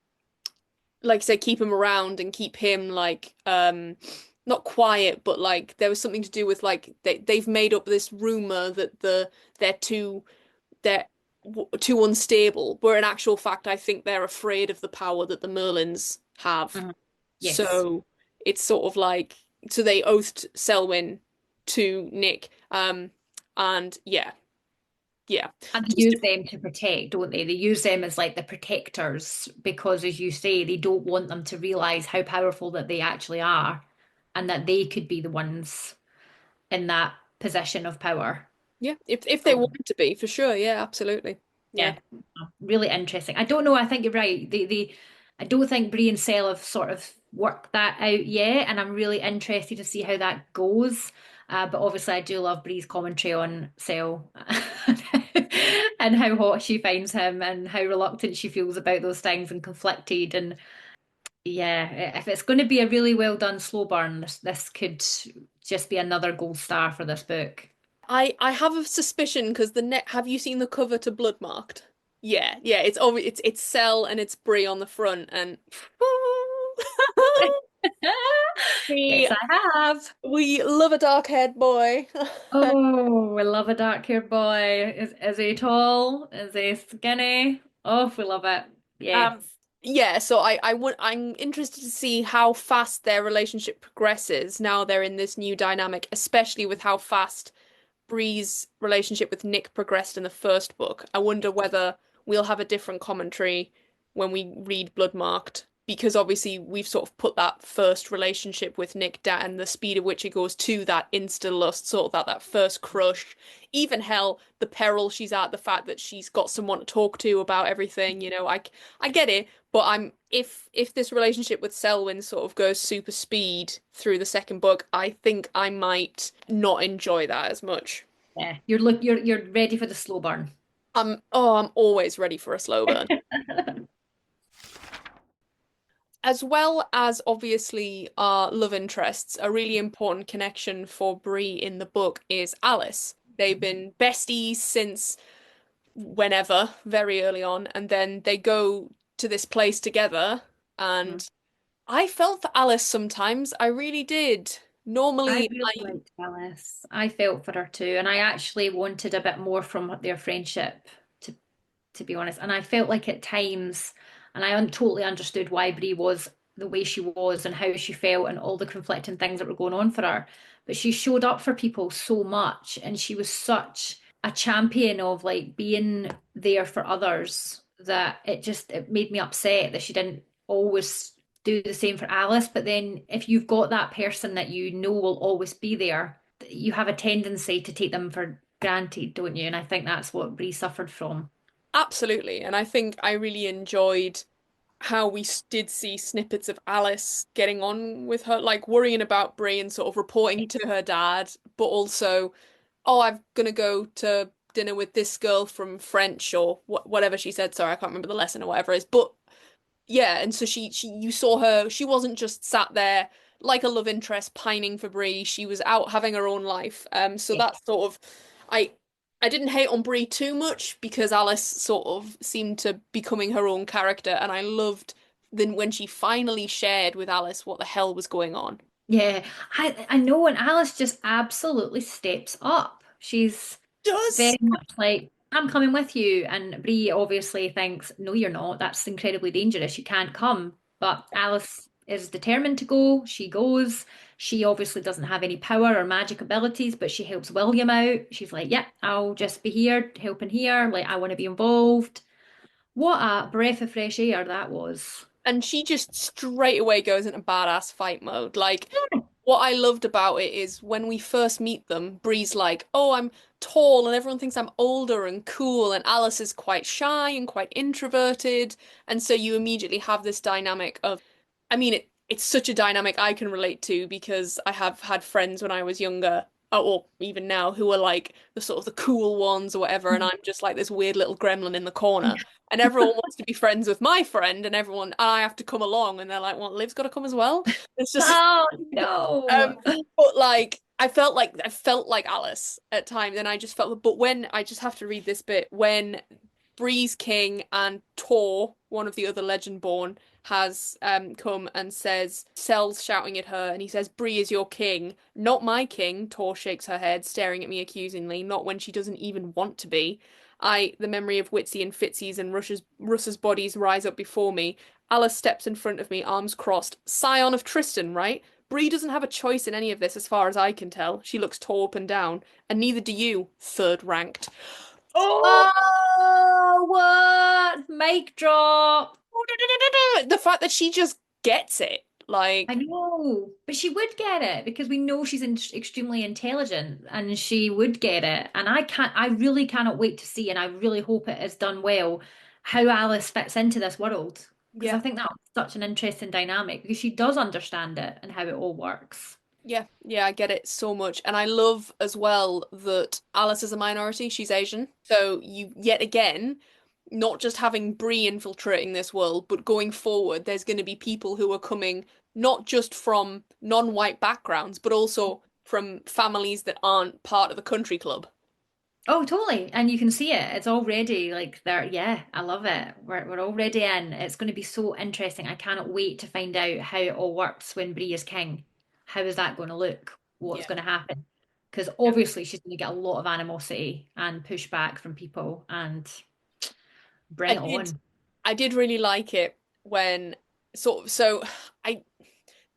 like I said, keep him around and keep him like not quiet, but like there was something to do with like they've made up this rumor that they're too they're too unstable, where in actual fact I think they're afraid of the power that the Merlins have. Mhm. Yes. So it's sort of like so they oathed Selwyn to Nick. And yeah. And they Just use them to protect, don't they? They use them as like the protectors because, as you say, they don't want them to realize how powerful that they actually are and that they could be the ones in that position of power. yeah, if they So, wanted to be, for sure, yeah, absolutely. Yeah. yeah, really interesting. I don't know. I think you're right. I don't think Brie and Sel have sort of worked that out yet, and I'm really interested to see how that goes. But obviously, I do love Brie's commentary on Sel and how hot she finds him, and how reluctant she feels about those things, and conflicted. And yeah, if it's going to be a really well done slow burn, this could just be another gold star for this book. I have a suspicion because the net. Have you seen the cover to Bloodmarked? Yeah, yeah. It's Cell and it's Brie on the front, and we Yes, I have. we love a dark-haired boy. Oh, we love a dark-haired boy. Is he tall? Is he skinny? Oh, we love it. Yes. Um, yeah. So I'm interested to see how fast their relationship progresses now they're in this new dynamic, especially with how fast Bree's relationship with Nick progressed in the first book. I wonder whether we'll have a different commentary when we read Bloodmarked, because obviously we've sort of put that first relationship with Nick down and the speed at which it goes to that insta lust, sort of that first crush. Even hell, the peril she's at, the fact that she's got someone to talk to about everything, I get it, but if this relationship with Selwyn sort of goes super speed through the second book, I think I might not enjoy that as much. Yeah. You're ready for the slow burn. I'm always ready for a slow burn. As well as obviously our love interests, a really important connection for Bree in the book is Alice. They've been besties since whenever, very early on, and then they go to this place together Mhm. and I felt for Alice sometimes. I really did. I Normally, really liked Alice. I felt for her too, and I actually wanted a bit more from their friendship, to to be honest. And I felt like at times, and I totally understood why Brie was the way she was and how she felt and all the conflicting things that were going on for her. But she showed up for people so much, and she was such a champion of like being there for others that it made me upset that she didn't always do the same for Alice. But then if you've got that person that you know will always be there, you have a tendency to take them for granted, don't you? And I think that's what Brie suffered from. absolutely. And I think I really enjoyed how did see snippets of Alice getting on with her, like worrying about Brie and sort of reporting to her dad, but also, oh, I'm gonna go to dinner with this girl from French or whatever she said. Sorry, I can't remember the lesson or whatever it is. But yeah, and so she you saw her, she wasn't just sat there like a love interest pining for Brie. She was out having her own life. So Yeah. that's sort of I I didn't hate on Brie too much because Alice sort of seemed to becoming her own character, and I loved then when she finally shared with Alice what the hell was going on. Yeah, I know, and Alice just absolutely steps up. She's Does very much like, I'm coming with you. And Bree obviously thinks, no, you're not. That's incredibly dangerous. You can't come. But Alice is determined to go. She goes. She obviously doesn't have any power or magic abilities, but she helps William out. She's like, yeah, I'll just be here, helping here. Like, I want to be involved. What a breath of fresh air that was. and she just straight away goes into badass fight mode. Like what I loved about it is when we first meet them, Bree's like, "Oh, I'm tall and everyone thinks I'm older and cool," and Alice is quite shy and quite introverted, and so you immediately have this dynamic of I mean, it's such a dynamic I can relate to because I have had friends when I was younger, or even now, who are like the sort of the cool ones or whatever, and I'm just like this weird little gremlin in the corner. And everyone wants to be friends with my friend, and I have to come along, and they're like, "Well, Liv's got to come as well." It's just, Oh um, no. but like, I felt like Alice at times, and I just felt. But when I just have to read this bit when Breeze King and Tor, one of the other Legendborn, has come and says, Sel's shouting at her, and he says, Bree is your king. Not my king. Tor shakes her head, staring at me accusingly, not when she doesn't even want to be. The memory of Witsy and Fitzy's and Russ's bodies rise up before me. Alice steps in front of me, arms crossed. Scion of Tristan, right? Bree doesn't have a choice in any of this, as far as I can tell. She looks tall up and down, and neither do you, third ranked. Oh! Oh, what? Mic drop. The fact that she just gets it, I like, know, but she would get it because we know she's extremely intelligent and she would get it. And I really cannot wait to see, and I really hope it is done well, how Alice fits into this world. Because I yeah, think that was such an interesting dynamic because she does understand it and how it all works. yeah, I get it so much. And I love as well that Alice is a minority, she's Asian. So you, yet again, not just having Bree infiltrating this world, but going forward, there's going to be people who are coming not just from non-white backgrounds, but also from families that aren't part of the country club. Oh, totally. And you can see it. It's already like there. Yeah, I love it. We're already in. It's going to be so interesting. I cannot wait to find out how it all works when Bree is king. How is that going to look? What's Yeah. going to happen? Because Yeah. obviously she's going to get a lot of animosity and pushback from people and bring I it did on. I did really like it when I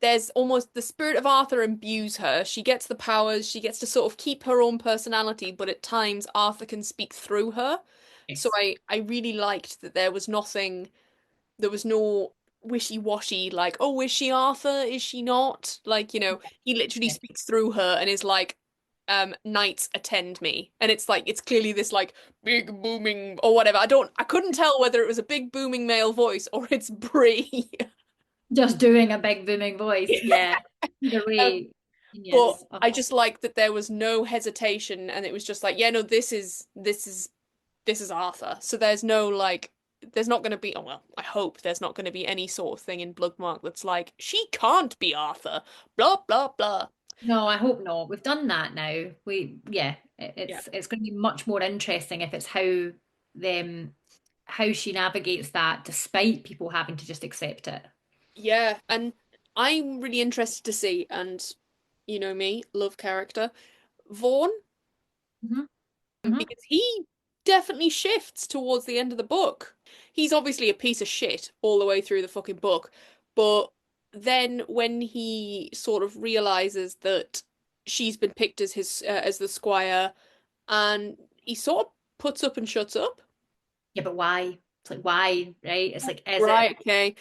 there's almost the spirit of Arthur imbues her. She gets the powers, she gets to sort of keep her own personality, but at times Arthur can speak through her. So Yes. I really liked that there was no wishy-washy like, oh, is she Arthur? Is she not? Like, he literally Yeah. speaks through her and is like, knights attend me. And it's like it's clearly this like big booming or whatever. I couldn't tell whether it was a big booming male voice or it's Brie. Just doing a big booming voice. Yeah. Either Um, way, but yes. I just like that there was no hesitation and it was just like, yeah, no, this is Arthur. So there's no like there's not going to be, oh well, I hope there's not going to be any sort of thing in Bloodmark that's like, she can't be Arthur, blah, blah, blah. No, I hope not. We've done that now. Yeah, Yeah. it's going to be much more interesting if it's how she navigates that despite people having to just accept it. Yeah. And I'm really interested to see, and you know me, love character, Vaughn, Hmm. Hmm. because he definitely shifts towards the end of the book. He's obviously a piece of shit all the way through the fucking book, but then when he sort of realizes that she's been picked as his as the squire, and he sort of puts up and shuts up. Yeah, but why? It's like why, right? It's like, is it? Right, okay.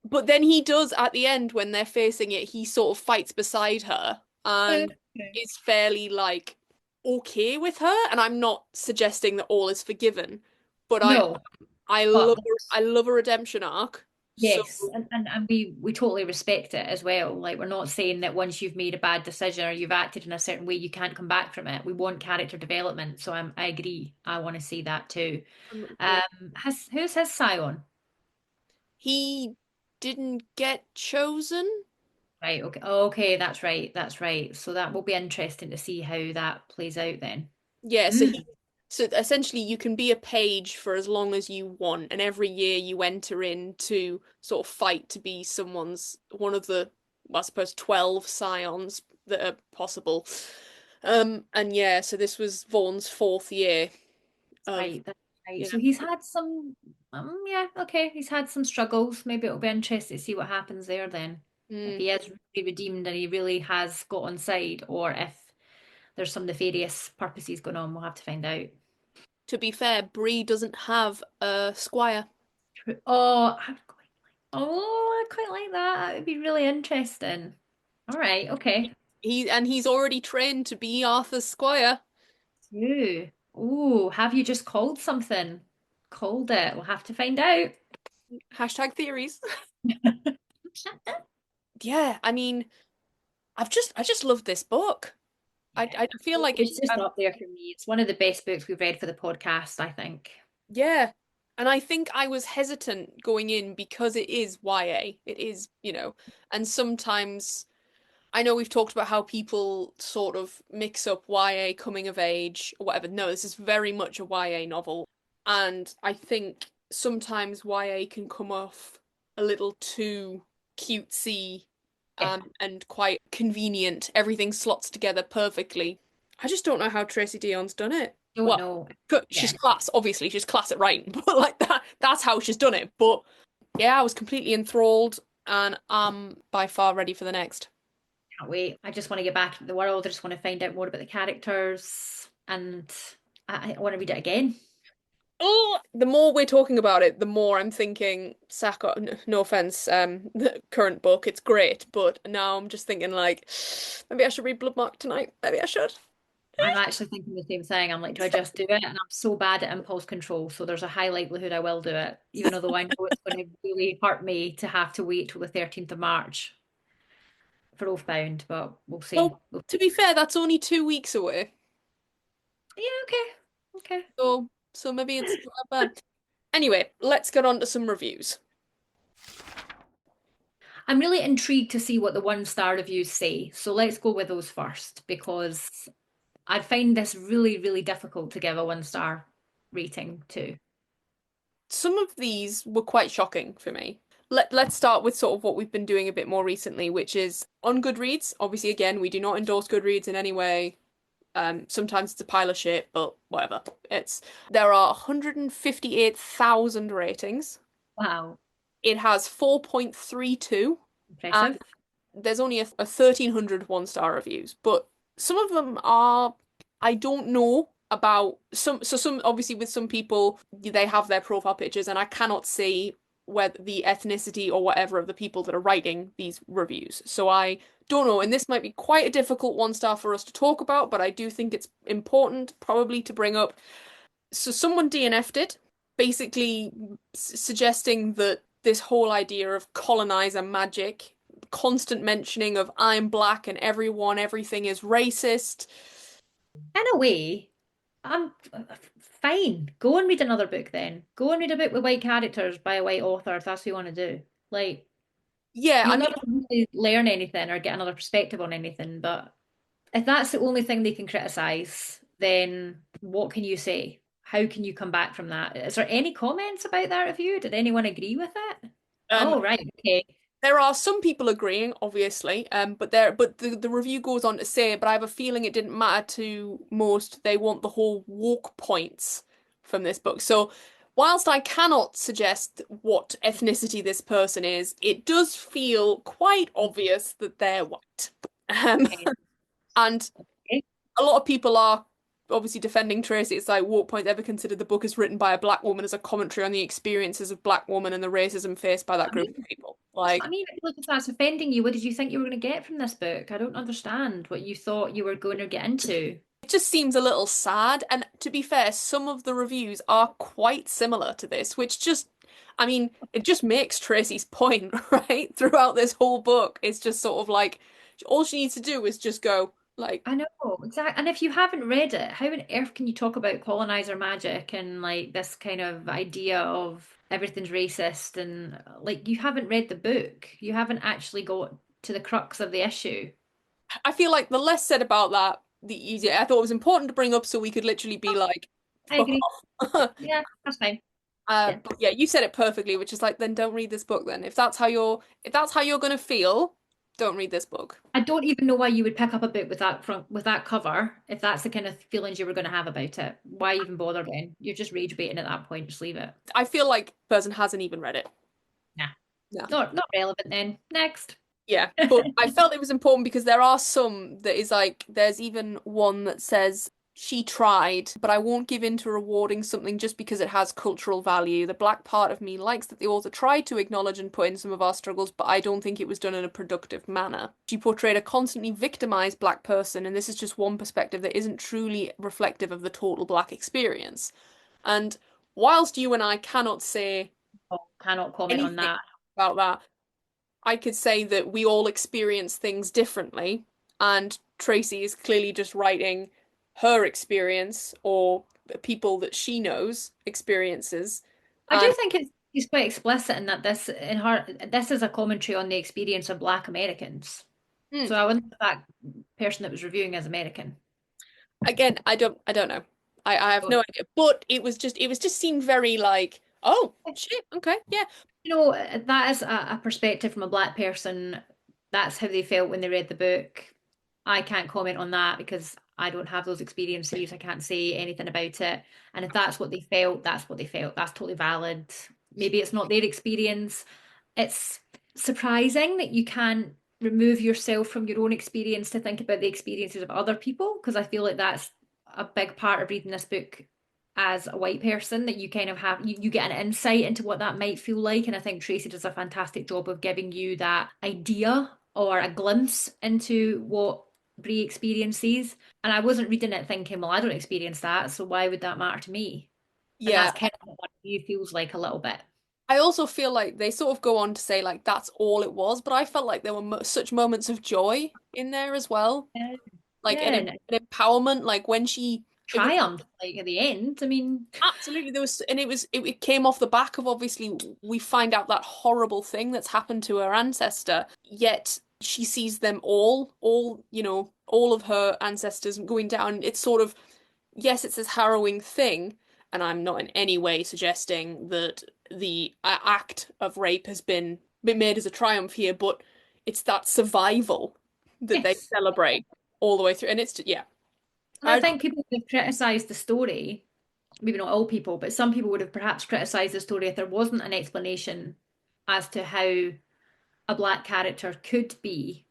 But then he does at the end when they're facing it, he sort of fights beside her and Okay. is fairly like okay with her. And I'm not suggesting that all is forgiven, but No, I but love I love a redemption arc. So yes, and we totally respect it as well. Like we're not saying that once you've made a bad decision or you've acted in a certain way, you can't come back from it. We want character development, so I agree. I want to see that too. yeah. Has who's his scion? He didn't get chosen. Right. Okay. Okay, that's right. That's right. So that will be interesting to see how that plays out then. Yeah, so Mm. he so essentially you can be a page for as long as you want, and every year you enter in to sort of fight to be someone's one of the, well, I suppose 12 scions that are possible. And yeah, so this was Vaughn's fourth year of Right, that's right. yeah. So he's had some, yeah, okay. He's had some struggles. Maybe it'll be interesting to see what happens there then. If Mm. he is really redeemed and he really has got on side, or if there's some nefarious purposes going on, we'll have to find out. To be fair, Bree doesn't have a squire. Oh, I quite like that. That would be really interesting. All right, okay. He's already trained to be Arthur's squire. Ooh, ooh, have you just called something? Called it. We'll have to find out. Hashtag theories. Yeah, I mean, I just love this book. Yeah. I feel like It's just up there for me. It's one of the best books we've read for the podcast, I think. yeah. And I think I was hesitant going in because it is YA. It is, and sometimes I know we've talked about how people sort of mix up YA coming of age or whatever. No, this is very much a YA novel. And I think sometimes YA can come off a little too cutesy, Yeah, and quite convenient. Everything slots together perfectly. I just don't know how Tracy Deonn's done it. don't Well, know. she's Yeah, class, obviously, she's class at writing, but like that's how she's done it. But yeah, I was completely enthralled and I'm by far ready for the next. can't wait. I just want to get back into the world. I just want to find out more about the characters and I want to read it again. Oh, the more we're talking about it, the more I'm thinking, Sacco, no offense, the current book, it's great, but now I'm just thinking like, maybe I should read Bloodmark tonight. Maybe I should. I'm actually thinking the same thing. I'm like, do I just do it? And I'm so bad at impulse control. So there's a high likelihood I will do it, even though I know it's going to really hurt me to have to wait till the 13th of March for Oathbound, but we'll see. Well, to be fair, that's only 2 weeks away, Yeah, okay. Okay. so maybe it's not that bad. Anyway, let's get on to some reviews. I'm really intrigued to see what the one-star reviews say. So let's go with those first because I find this really, really difficult to give a one-star rating to. Some of these were quite shocking for me. Let's start with sort of what we've been doing a bit more recently, which is on Goodreads. Obviously, again, we do not endorse Goodreads in any way. Sometimes it's a pile of shit, but whatever. There are 158,000 ratings. Wow, It has 4.32, and impressive. there's only a 1,300 one-star reviews, but some of them are, I don't know about some. So some, obviously, with some people, they have their profile pictures, and I cannot see whether the ethnicity or whatever of the people that are writing these reviews. So I don't know, and this might be quite a difficult one star for us to talk about, but I do think it's important probably to bring up. So someone DNF'd it, basically suggesting that this whole idea of colonizer magic, constant mentioning of I'm black and everything is racist. In a way, I'm fine. Go and read another book then. Go and read a book with white characters by a white author if that's what you want to do. Like, Yeah, I you'll mean, never really learn anything or get another perspective on anything, but if that's the only thing they can criticize, then what can you say? How can you come back from that? Is there any comments about that review? Did anyone agree with it? um, Oh, right. Okay. There are some people agreeing, obviously, but the review goes on to say, but I have a feeling it didn't matter to most. They want the whole woke points from this book. So, whilst I cannot suggest what ethnicity this person is, it does feel quite obvious that they're white. Um, Okay. and Okay. a lot of people are obviously defending Tracy. It's like, woke points ever considered the book is written by a black woman as a commentary on the experiences of black women and the racism faced by that I group mean, of people? that's what Like, I mean. I feel like if that's offending you, what did you think you were going to get from this book? I don't understand what you thought you were going to get into. it just seems a little sad. And to be fair, some of the reviews are quite similar to this, which just, I mean, it just makes Tracy's point, right? Throughout this whole book, it's just sort of like all she needs to do is just go, like, I know, exactly. And if you haven't read it, how on earth can you talk about colonizer magic and like this kind of idea of everything's racist and like you haven't read the book. You haven't actually got to the crux of the issue. I feel like the less said about that, the easier. I thought it was important to bring up so we could literally be like, I fuck agree. off. Yeah, that's fine. Yeah. But yeah, you said it perfectly, which is like, then don't read this book then. If that's how you're gonna feel, don't read this book. I don't even know why you would pick up a book with that front with that cover if that's the kind of feelings you were going to have about it. Why even bother then? You're just rage baiting at that point. Just leave it. I feel like the person hasn't even read it. Nah, No. not relevant then. Next. Yeah, but I felt it was important because there are some that is like, there's even one that says she tried, but I won't give in to rewarding something just because it has cultural value. The black part of me likes that the author tried to acknowledge and put in some of our struggles, but I don't think it was done in a productive manner. She portrayed a constantly victimized black person, and this is just one perspective that isn't truly reflective of the total black experience. And whilst you and I cannot say Oh, cannot comment on anything that. about that, I could say that we all experience things differently, and Tracy is clearly just writing her experience or people that she knows experiences. I do And think it's quite explicit in that this is a commentary on the experience of Black Americans. hmm, So I wonder if that person that was reviewing is American. again, I don't know. I have no idea. But it was just seemed very like, oh shit, okay, yeah. You know, that is a perspective from a black person. That's how they felt when they read the book. I can't comment on that because I don't have those experiences. I can't say anything about it. And if that's what they felt, that's what they felt. That's totally valid. Maybe it's not their experience. It's surprising that you can't remove yourself from your own experience to think about the experiences of other people, because I feel like that's a big part of reading this book as a white person, that you kind of have you get an insight into what that might feel like. And I think Tracy does a fantastic job of giving you that idea or a glimpse into what Brie experiences. And I wasn't reading it thinking, well, I don't experience that, so why would that matter to me? And Yeah. that's kind of what you feels like a little bit. I also feel like they sort of go on to say like that's all it was, but I felt like there were mo such moments of joy in there as well, Yeah, like yeah, and an empowerment, like when she it was triumph, like at the end. I mean, absolutely there was, and it came off the back of obviously we find out that horrible thing that's happened to her ancestor, yet she sees them all, you know, all of her ancestors going down. It's sort of, yes, it's this harrowing thing, and I'm not in any way suggesting that the act of rape has been made as a triumph here, but it's that survival that they yes. celebrate all the way through, and it's yeah, And I I think people would have criticised the story, maybe not all people, but some people would have perhaps criticised the story if there wasn't an explanation as to how a black character could be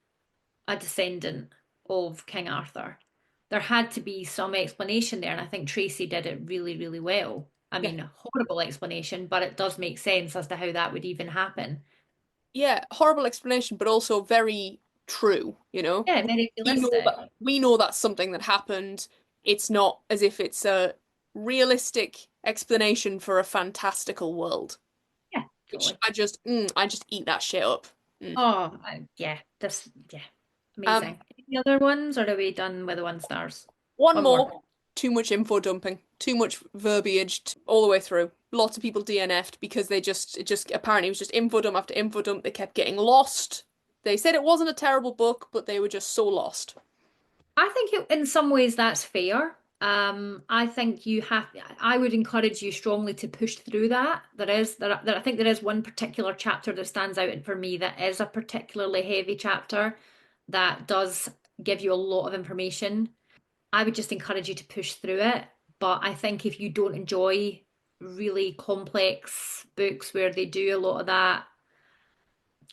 a descendant of King Arthur. There had to be some explanation there, and I think Tracy did it really, really well. I yeah, mean, horrible explanation, but it does make sense as to how that would even happen. yeah, horrible explanation, but also very true, you know. Yeah, very realistic. We know that's something that happened. It's not as if it's a realistic explanation for a fantastical world, Yeah, which totally. I just eat that shit up. Mm. Oh, yeah, yeah, Um, amazing. Any other ones, or are we done with the one stars? one One more. more. Too much info dumping, too much verbiage all the way through. Lots of people DNF'd because it just apparently it was just info dump after info dump. They kept getting lost. They said it wasn't a terrible book, but they were just so lost. I think in some ways that's fair. I think you have, I would encourage you strongly to push through that. I think there is one particular chapter that stands out for me that is a particularly heavy chapter that does give you a lot of information. I would just encourage you to push through it. But I think if you don't enjoy really complex books where they do a lot of that,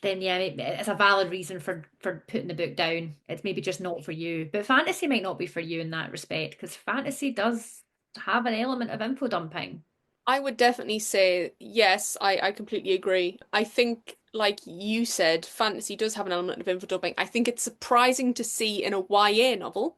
then yeah, it's a valid reason for putting the book down. It's maybe just not for you. But fantasy might not be for you in that respect, because fantasy does have an element of info dumping. I would definitely say yes, I completely agree. I think, like you said, fantasy does have an element of info dumping. I think it's surprising to see in a YA novel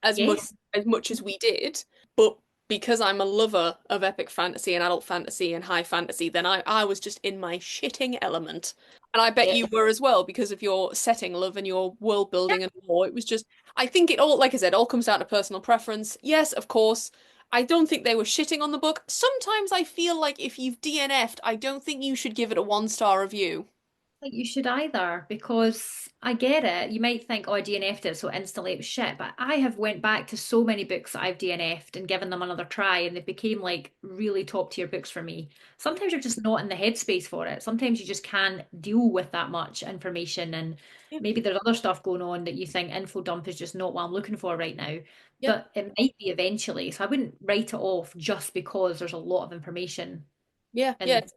as much Yes, as much as we did, but because I'm a lover of epic fantasy and adult fantasy and high fantasy, then I was just in my shitting element. And I bet yeah, you were as well because of your setting love and your world building and lore. It was just, I think it all, like I said, all comes down to personal preference. Yes, of course. I don't think they were shitting on the book. Sometimes I feel like if you've DNF'd, I don't think you should give it a 1-star review. think you should either, because I get it. You might think, oh, I DNF'd it, so instantly it was shit. But I have went back to so many books that I've DNF'd and given them another try, and they became like really top tier books for me. Sometimes you're just not in the headspace for it. Sometimes you just can't deal with that much information, and Yeah, maybe there's other stuff going on that you think info dump is just not what I'm looking for right now. yeah, But it might be eventually. So I wouldn't write it off just because there's a lot of information yeah, in yeah. the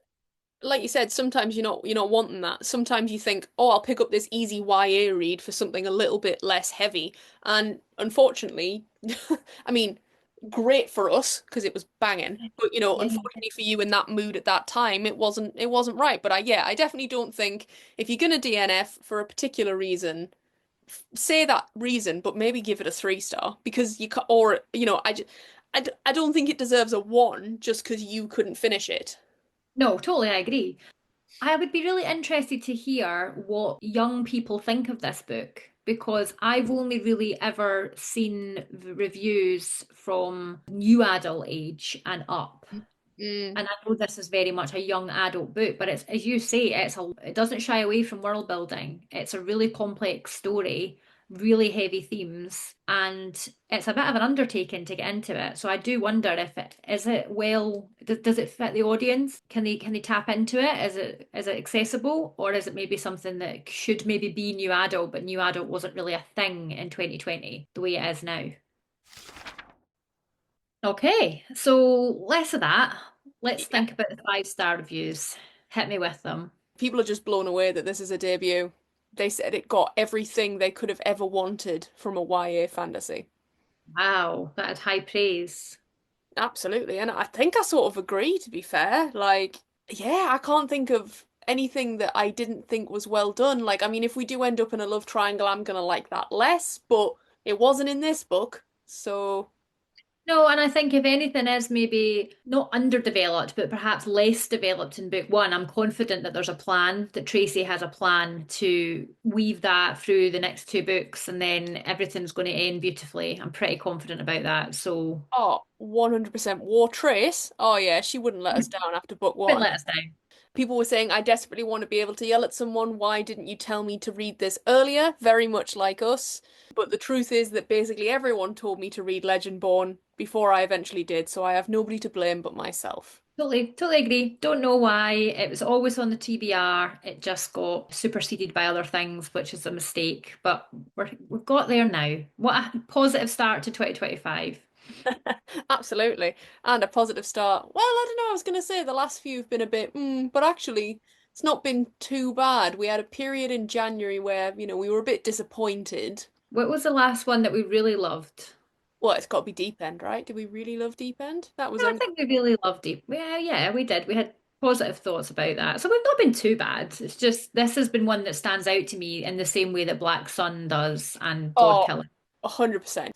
Like you said, sometimes you're not wanting that. Sometimes you think, oh, I'll pick up this easy YA read for something a little bit less heavy. And unfortunately, I mean, great for us because it was banging. But yeah. unfortunately for you in that mood at that time, it wasn't right. But I definitely don't think if you're gonna DNF for a particular reason, say that reason, but maybe give it a 3-star because or I don't think it deserves a 1 just because you couldn't finish it. No, totally, I agree. I would be really interested to hear what young people think of this book because I've only really ever seen reviews from new adult age and up. Mm, And I know this is very much a young adult book, but it's as you say, it doesn't shy away from world building. It's a really complex story, really heavy themes, and it's a bit of an undertaking to get into it. So I do wonder if it is it well, does it fit the audience? Can they tap into it? Is it accessible, or is it maybe something that should maybe be new adult, but new adult wasn't really a thing in 2020 the way it is now? Okay, so less of that. Let's yeah. think about the 5-star reviews. Hit me with them. People are just blown away that this is a debut. They said it got everything they could have ever wanted from a YA fantasy. Wow, that is high praise. Absolutely. And I think I sort of agree, to be fair. Like, yeah, I can't think of anything that I didn't think was well done. Like, I mean, if we do end up in a love triangle, I'm gonna like that less, but it wasn't in this book. So, No, and I think if anything is maybe not underdeveloped, but perhaps less developed in book one, I'm confident that there's a plan, that Tracy has a plan to weave that through the next two books, and then everything's going to end beautifully. I'm pretty confident about that. So, 100% War Trace. Oh yeah, she wouldn't let us down after book but one. let us down. People were saying, I desperately want to be able to yell at someone. Why didn't you tell me to read this earlier? Very much like us. But the truth is that basically everyone told me to read Legendborn before I eventually did, so I have nobody to blame but myself. Totally, totally agree. Don't know why. It was always on the TBR. It just got superseded by other things, which is a mistake. But we've got there now. What a positive start to 2025. Absolutely. And a positive start. Well, I don't know, I was going to say the last few have been a bit, but actually, it's not been too bad. We had a period in January where, we were a bit disappointed. What was the last one that we really loved? Well, it's got to be Deep End, right? Did we really love Deep End? That was Yeah, I only. think we really loved it. Yeah, yeah, we did. We had positive thoughts about that. So we've not been too bad. It's just this has been one that stands out to me in the same way that Black Sun does and God Oh, Killer. 100%.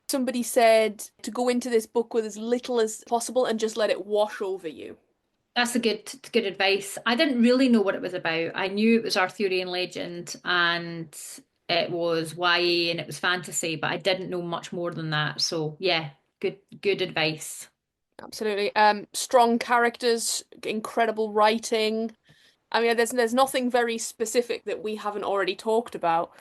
Somebody said to go into this book with as little as possible and just let it wash over you. That's a good advice. I didn't really know what it was about. I knew it was Arthurian legend and it was YA and it was fantasy, but I didn't know much more than that. So yeah, good advice. Absolutely. Strong characters, incredible writing. I mean, there's nothing very specific that we haven't already talked about.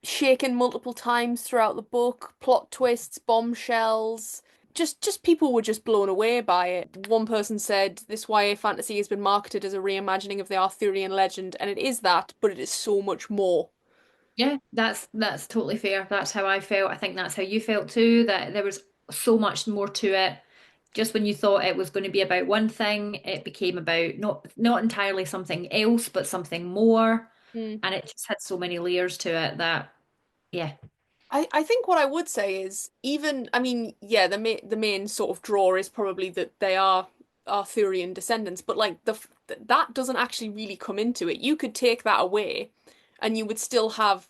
shaken multiple times throughout the book, plot twists, bombshells. Just people were just blown away by it. One person said this YA fantasy has been marketed as a reimagining of the Arthurian legend, and it is that, but it is so much more. Yeah, that's totally fair. That's how I felt. I think that's how you felt too, that there was so much more to it. Just when you thought it was going to be about one thing, it became about not entirely something else, but something more. Mm. And it just had so many layers to it that, yeah. I think what I would say is even I mean yeah the main sort of draw is probably that they are Arthurian descendants, but like that doesn't actually really come into it. You could take that away and you would still have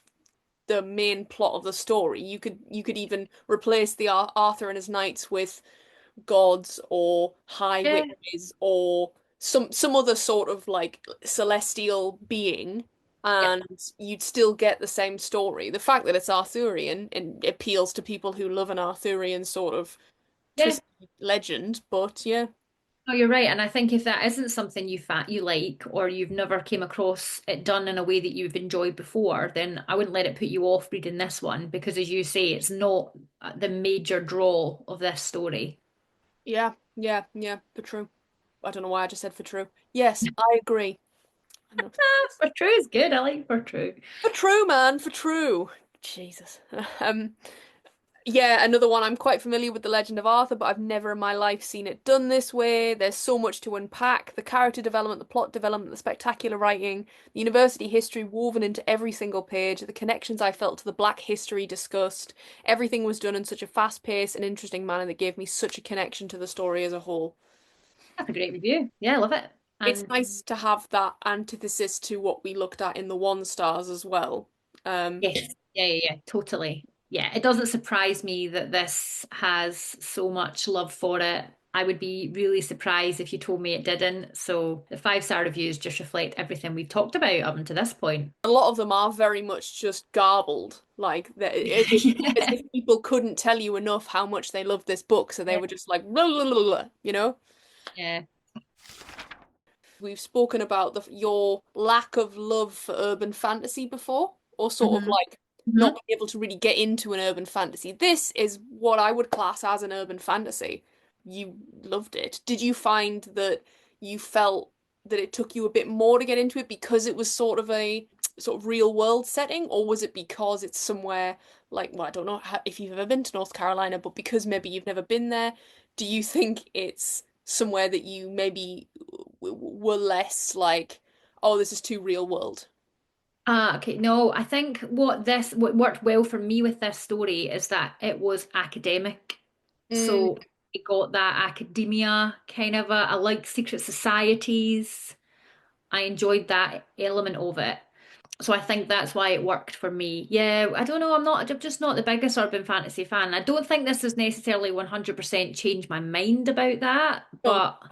the main plot of the story. You could even replace the Arthur and his knights with gods or high Yeah, witches or some other sort of like celestial being, yeah, and you'd still get the same story. The fact that it's Arthurian and appeals to people who love an Arthurian sort of yeah. twisted legend, but yeah. No, you're right. And I think if that isn't something you like, or you've never came across it done in a way that you've enjoyed before, then I wouldn't let it put you off reading this one because, as you say, it's not the major draw of this story. Yeah, for true. I don't know why I just said for true. Yes, I agree. I know. For true is good. I like for true. For true, man, for true. Jesus. Um, Yeah, another one. I'm quite familiar with The Legend of Arthur, but I've never in my life seen it done this way. There's so much to unpack. The character development, the plot development, the spectacular writing, the university history woven into every single page, the connections I felt to the Black history discussed. Everything was done in such a fast-paced and interesting manner that gave me such a connection to the story as a whole. That's a great review. Yeah, I love it. It's And nice to have that antithesis to what we looked at in the one stars as well. Um, yes, yeah, totally. Yeah, it doesn't surprise me that this has so much love for it. I would be really surprised if you told me it didn't. So the 5-star reviews just reflect everything we've talked about up until this point. a lot of them are very much just garbled, like as Yeah. if people couldn't tell you enough how much they loved this book, so they were just like, blah, blah, blah, blah, you know? Yeah. We've spoken about your lack of love for urban fantasy before, or sort of Hmm. like not Hmm. being able to really get into an urban fantasy. This is what I would class as an urban fantasy. You loved it. Did you find that you felt that it took you a bit more to get into it because it was sort of a sort of real world setting, or was it because it's somewhere like, well, I don't know if you've ever been to North Carolina, but because maybe you've never been there, do you think it's somewhere that you maybe were less like, oh, this is too real world. Ah, okay. No, I think what worked well for me with this story is that it was academic. Mm. So it got that academia kind of I like secret societies. I enjoyed that element of it. So I think that's why it worked for me. Yeah, I don't know. I'm just not the biggest urban fantasy fan. I don't think this has necessarily 100% changed my mind about that, Oh. but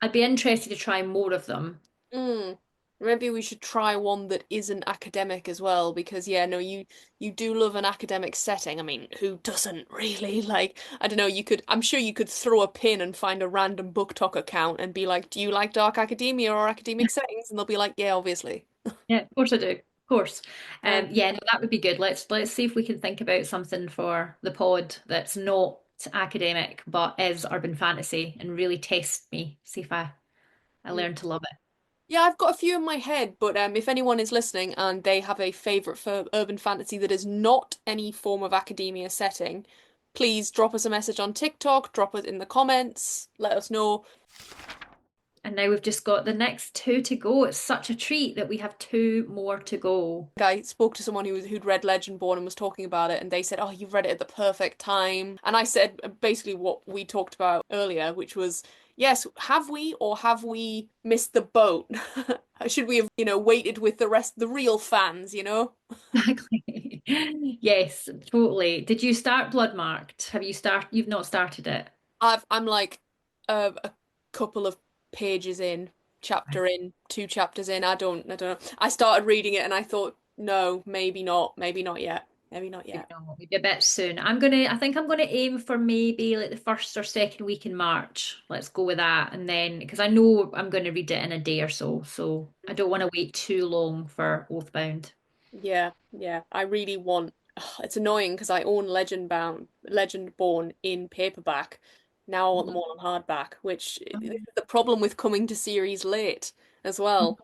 I'd be interested to try more of them. Mm. Maybe we should try one that isn't academic as well, because yeah, no, you do love an academic setting. I mean, who doesn't really? Like, I don't know, I'm sure you could throw a pin and find a random book talk account and be like, "Do you like dark academia or academic settings?" And they'll be like, "Yeah, obviously." Yeah, of course I do. Of course. Um, Yeah, no, that would be good. Let's see if we can think about something for the pod that's not academic but is urban fantasy and really test me. See if I mm. learn to love it. Yeah, I've got a few in my head, but if anyone is listening and they have a favorite for urban fantasy that is not any form of academia setting, please drop us a message on TikTok, drop it in the comments, let us know. And now we've just got the next two to go. It's such a treat that we have two more to go. I spoke to someone who'd read Legendborn and was talking about it, and they said, "Oh, you've read it at the perfect time." And I said basically what we talked about earlier, which was, "Yes, have we or have we missed the boat? Should we have, waited with the rest, the real fans, you know?" Exactly. Yes, totally. Did you start Bloodmarked? You've not started it. I'm like a couple of pages in, chapter in, two chapters in. I don't know. I started reading it and I thought, no, maybe not yet, maybe not Maybe yet. not, maybe a bit soon. I think I'm gonna aim for maybe like the first or second week in March. Let's go with that. And then because I know I'm gonna read it in a day or so. So I don't want to wait too long for Oathbound. Yeah, yeah. I really want. It's annoying because I own Legendborn in paperback. Now I want them all on hardback, which this is the problem with coming to series late as well.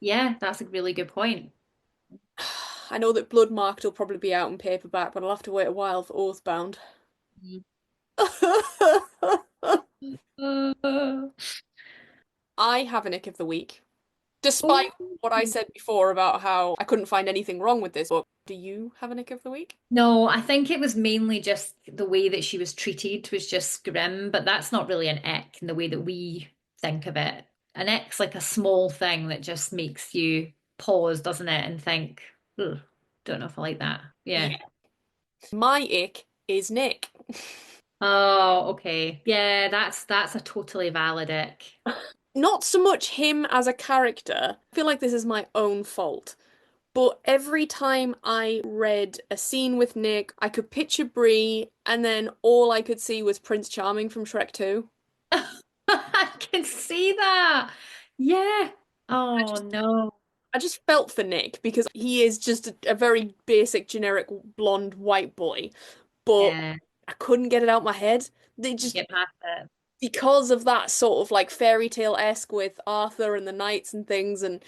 Yeah, that's a really good point. I know that Bloodmarked will probably be out in paperback, but I'll have to wait a while for Oathbound. Uh, I have a nick of the week. oh. Despite what I said before about how I couldn't find anything wrong with this book, do you have a nick of the week? No, I think it was mainly just the way that she was treated was just grim, but that's not really an ick in the way that we think of it. An ick's like a small thing that just makes you pause, doesn't it, and think, "Ugh, don't know if I like that." Yeah. Yeah. My ick is Nick. Oh, okay. Yeah, that's a totally valid ick. Not so much him as a character. I feel like this is my own fault. But every time I read a scene with Nick, I could picture Bree, and then all I could see was Prince Charming from Shrek 2. I can see that. Yeah. I Oh just, no. I just felt for Nick because he is just a very basic, generic blonde white boy. But Yeah, I couldn't get it out my head. They you just get past it. because of that sort of like fairy tale-esque with Arthur and the knights and things, and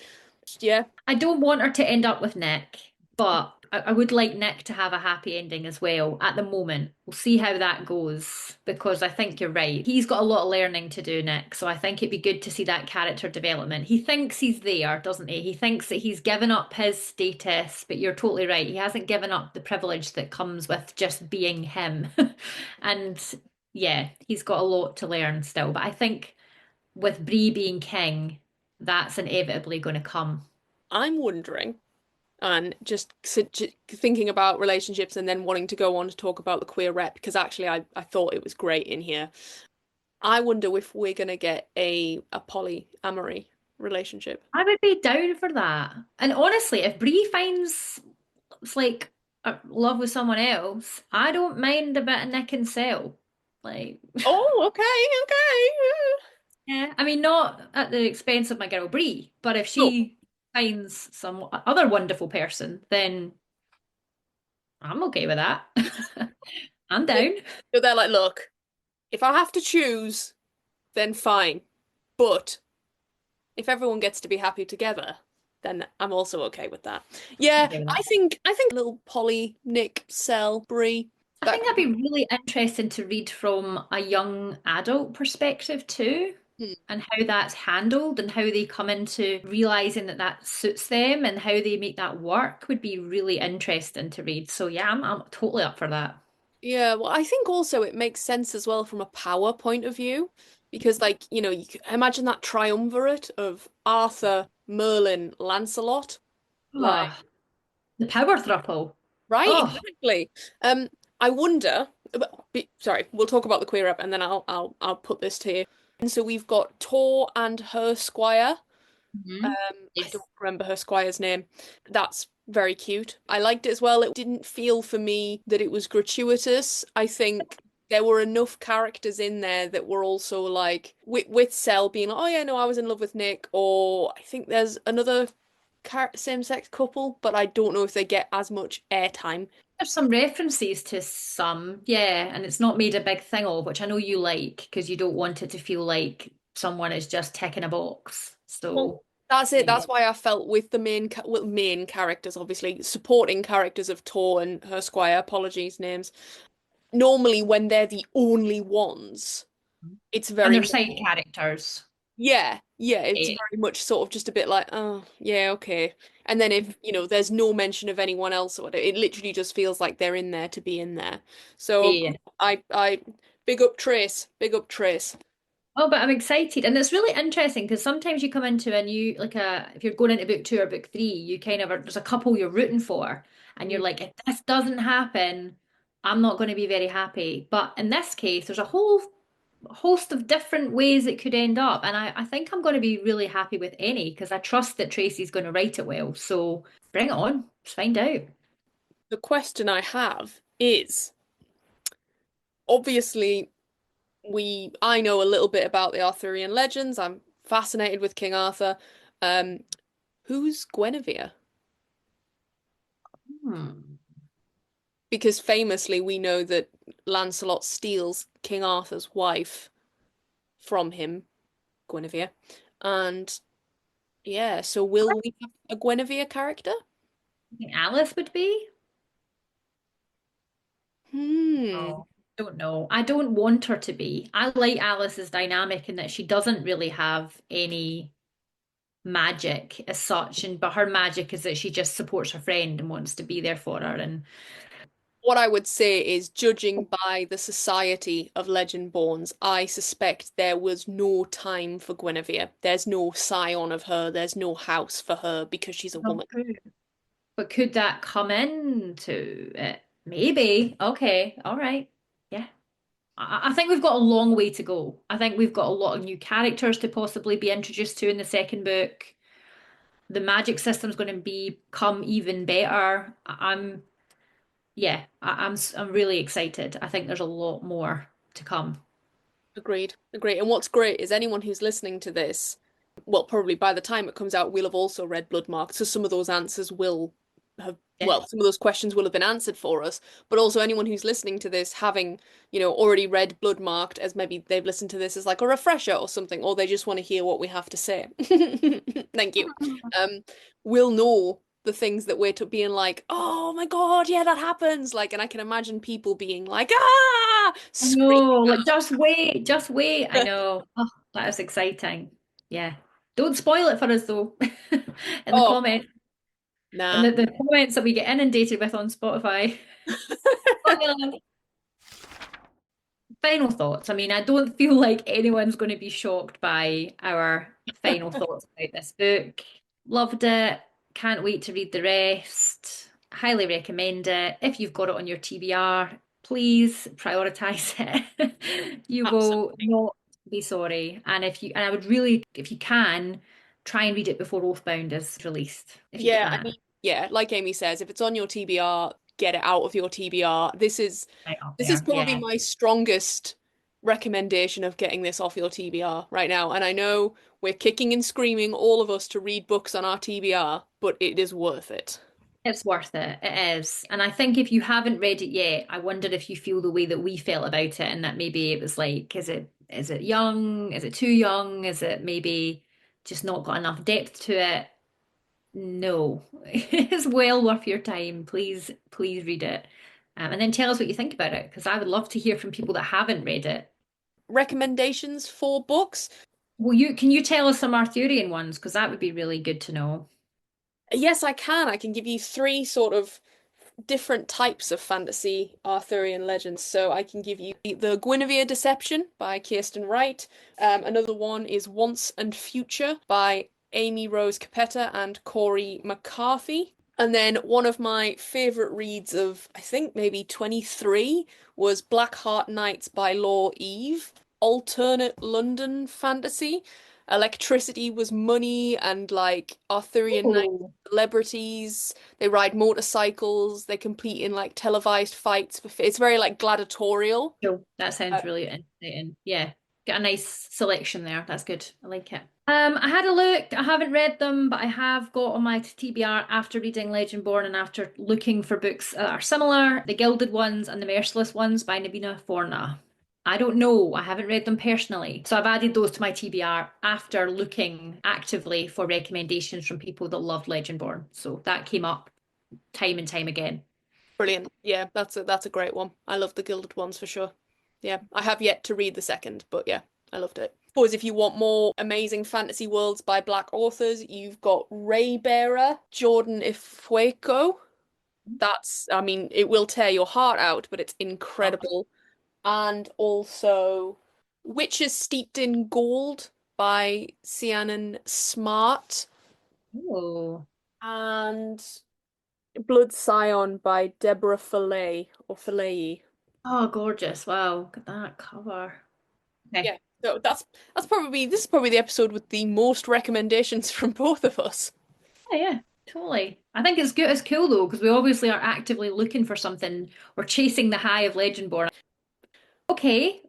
yeah, I don't want her to end up with Nick, but I would like Nick to have a happy ending as well at the moment. We'll see how that goes because I think you're right. He's got a lot of learning to do, Nick. So I think it'd be good to see that character development. He thinks he's there, doesn't he? He thinks that he's given up his status, but you're totally right. He hasn't given up the privilege that comes with just being him. And yeah, he's got a lot to learn still. But I think with Bree being king, that's inevitably going to come. I'm wondering and thinking about relationships and then wanting to go on to talk about the queer rep because actually I thought it was great in here. I wonder if we're gonna get a polyamory relationship. I would be down for that. And honestly, if Bree finds it's like love with someone else, I don't mind a bit of Nick and Sel. Like, Oh, okay, okay. yeah, I mean, not at the expense of my girl Bree, but if No, she finds some other wonderful person, then I'm okay with that. I'm so down. they're like, look, if I have to choose, then fine. But if everyone gets to be happy together, then I'm also okay with that. I'm Yeah, okay with that. I think little Polly, Nick, Cell, Bree, I that think could that'd be. be really interesting to read from a young adult perspective too, Hmm. and how that's handled and how they come into realizing that that suits them and how they make that work would be really interesting to read. So yeah, I'm totally up for that. Yeah, well, I think also it makes sense as well from a power point of view, because like, you can imagine that triumvirate of Arthur, Merlin, Lancelot, like, Oh, the power throuple. right, Oh, exactly. Um, I wonder, sorry, we'll talk about the queer up and then I'll put this to you. And so we've got Tor and her squire. mhm. I don't Yes. remember her squire's name. That's very cute. I liked it as well. It didn't feel for me that it was gratuitous. I think there were enough characters in there that were also like with Cell being like, oh yeah, no, I was in love with Nick, or I think there's another same-sex couple, but I don't know if they get as much airtime. There's some references to some, yeah, and it's not made a big thing of, which I know you like because you don't want it to feel like someone is just ticking a box. Well, So, that's it. yeah. That's why I felt with the main characters, obviously supporting characters of Tor and her squire. Apologies, names. Normally when they're the only ones, it's And very they're much, side characters. yeah, it's Yeah. very much sort of just a bit like, oh, yeah, okay. And then if, there's no mention of anyone else or whatever, it literally just feels like they're in there to be in there. So Yeah. I big up Trace, big up Trace. Oh, but I'm excited. And it's really interesting because sometimes you come into a new, like if you're going into book two or book three, you kind of there's a couple you're rooting for. And you're Mm. like, if this doesn't happen, I'm not going to be very happy. But in this case, there's a whole host of different ways it could end up. And I think I'm going to be really happy with any because I trust that Tracy's going to write it well. So bring it on. Let's find out. The question I have is, obviously, I know a little bit about the Arthurian legends. I'm fascinated with King Arthur. Um, who's Guinevere? Hmm. Because famously we know that Lancelot steals King Arthur's wife from him, Guinevere. And yeah, so will we have a Guinevere character? I think Alice would be. Hmm. Oh, don't know. I don't want her to be. I like Alice's dynamic in that she doesn't really have any magic as such, and but her magic is that she just supports her friend and wants to be there for her. And What I would say is, judging by the society of Legendborns, I suspect there was no time for Guinevere. There's no scion of her, there's no house for her because she's a oh, woman. true. But could that come into it? Maybe. Okay. All right. Yeah. I think we've got a long way to go. I think we've got a lot of new characters to possibly be introduced to in the second book. The magic system's going to become even better. Yeah, I'm really excited. I think there's a lot more to come. Agreed, agreed. And what's great is anyone who's listening to this, well, probably by the time it comes out, we'll have also read Bloodmarked, so some of those answers will have, Yeah. well, some of those questions will have been answered for us. But also anyone who's listening to this, having, already read Bloodmarked, as maybe they've listened to this as like a refresher or something, or they just want to hear what we have to say. Thank you. Um, will know the things that we're to being like, oh my God, yeah, that happens. Like, and I can imagine people being like, ah, I scream. know, like just wait, just wait. I know. Oh, that is exciting. Yeah. Don't spoil it for us though. In the Oh, comment, in nah. the comments that we get inundated with on Spotify. Spoiler. Final thoughts. I mean, I don't feel like anyone's going to be shocked by our final thoughts about this book. Loved it. Can't wait to read the rest. Highly recommend it. If you've got it on your TBR, please prioritize it. You will Absolutely. not be sorry. And I would really, if you can, try and read it before Oathbound is released, if you Yeah, I can. mean, yeah, like Amy says, if it's on your TBR, get it out of your TBR. Right up This is there. probably Yeah. my strongest recommendation of getting this off your TBR right now. And I know we're kicking and screaming all of us to read books on our TBR, but it is worth it. It's worth it. It is. And I think if you haven't read it yet, I wonder if you feel the way that we felt about it and that maybe it was like, is it young? Is it too young? Is it maybe just not got enough depth to it? No. It's well worth your time. Please, please read it. And then tell us what you think about it, because I would love to hear from people that haven't read it. Recommendations for books? Well, you can you tell us some Arthurian ones? Because that would be really good to know. Yes, I can. I can give you three sort of different types of fantasy Arthurian legends. So I can give you the Guinevere Deception by Kirsten Wright. Another one is Once and Future by Amy Rose Capetta and Corey McCarthy. And then one of my favorite reads of, I think maybe 23 was Blackheart Nights by Law Eve. Alternate London fantasy. Electricity was money and like Arthurian knights, Oh, celebrities. They ride motorcycles. They compete in like televised fights. It's very like gladiatorial. cool. That Uh, sounds really interesting. Yeah, got a nice selection there. That's good. I like it. I had a look. I haven't read them, but I have got on my TBR after reading Legendborn and after looking for books that are similar, The Gilded Ones and The Merciless Ones by Nabina Forna. I don't know. I haven't read them personally. So I've added those to my TBR after looking actively for recommendations from people that loved Legendborn. So that came up time and time again. Brilliant. Yeah, that's a great one. I love the Gilded Ones for sure. Yeah, I have yet to read the second, but yeah, I loved it. Suppose if you want more amazing fantasy worlds by Black authors, you've got Raybearer, Jordan Ifueko. I mean, it will tear your heart out, but it's incredible. And also Witches Steeped in Gold by Cianan Smart Oh. and Blood Scion by Deborah Fillet or Fillet. Oh, gorgeous. Wow. Look at that cover. Okay. Yeah, so this is probably the episode with the most recommendations from both of us. Yeah, totally. I think it's good. It's cool though, because we obviously are actively looking for something. We're chasing the high of Legendborn. Okay.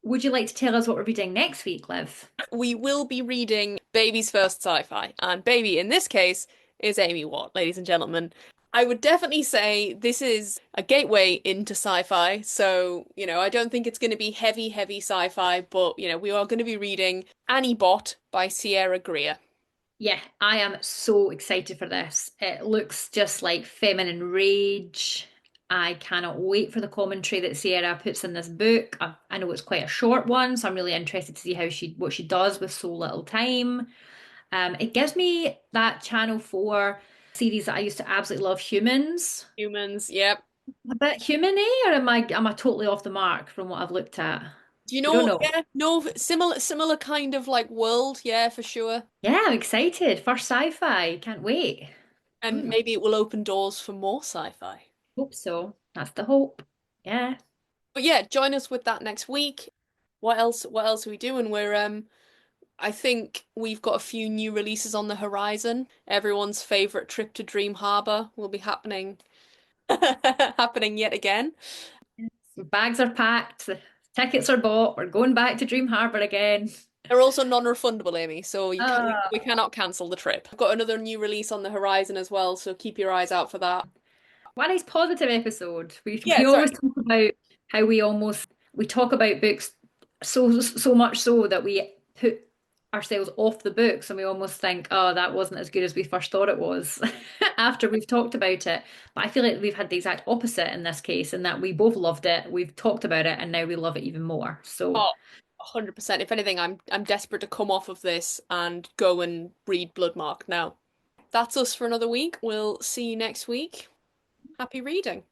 Would you like to tell us what we're reading next week, Liv? We will be reading Baby's First Sci-Fi, and Baby in this case is Amy Watt, ladies and gentlemen. I would definitely say this is a gateway into sci-fi. So, I don't think it's going to be heavy, heavy sci-fi, but, we are going to be reading Annie Bot by Sierra Greer. Yeah, I am so excited for this. It looks just like feminine rage. I cannot wait for the commentary that Sierra puts in this book. I know it's quite a short one, so I'm really interested to see how what she does with so little time. It gives me that Channel 4 series that I used to absolutely love, Humans. Humans, yep. A bit human-y, or am I totally off the mark from what I've looked at? Do you I don't know? know. Yeah, no, similar kind of like world, yeah, for sure. Yeah, I'm excited. First sci-fi. Can't wait. And Hmm. maybe it will open doors for more sci-fi. Hope so. That's the hope. Yeah. But yeah, join us with that next week. What else are we doing? I think we've got a few new releases on the horizon. Everyone's favorite trip to Dream Harbor will be happening happening yet again. Bags are packed, the tickets are bought, we're going back to Dream Harbour again. They're also non-refundable, Amy, so we Ah, cannot cancel the trip. I've got another new release on the horizon as well, so keep your eyes out for that. what a nice positive episode. We Yeah, we sorry. always talk about how we talk about books so much so that we put ourselves off the books and we almost think, oh, that wasn't as good as we first thought it was after we've talked about it. But I feel like we've had the exact opposite in this case, in that we both loved it, we've talked about it, and now we love it even more. So Oh, 100%. If anything, I'm desperate to come off of this and go and read Bloodmark now. That's us for another week. We'll see you next week. Happy reading.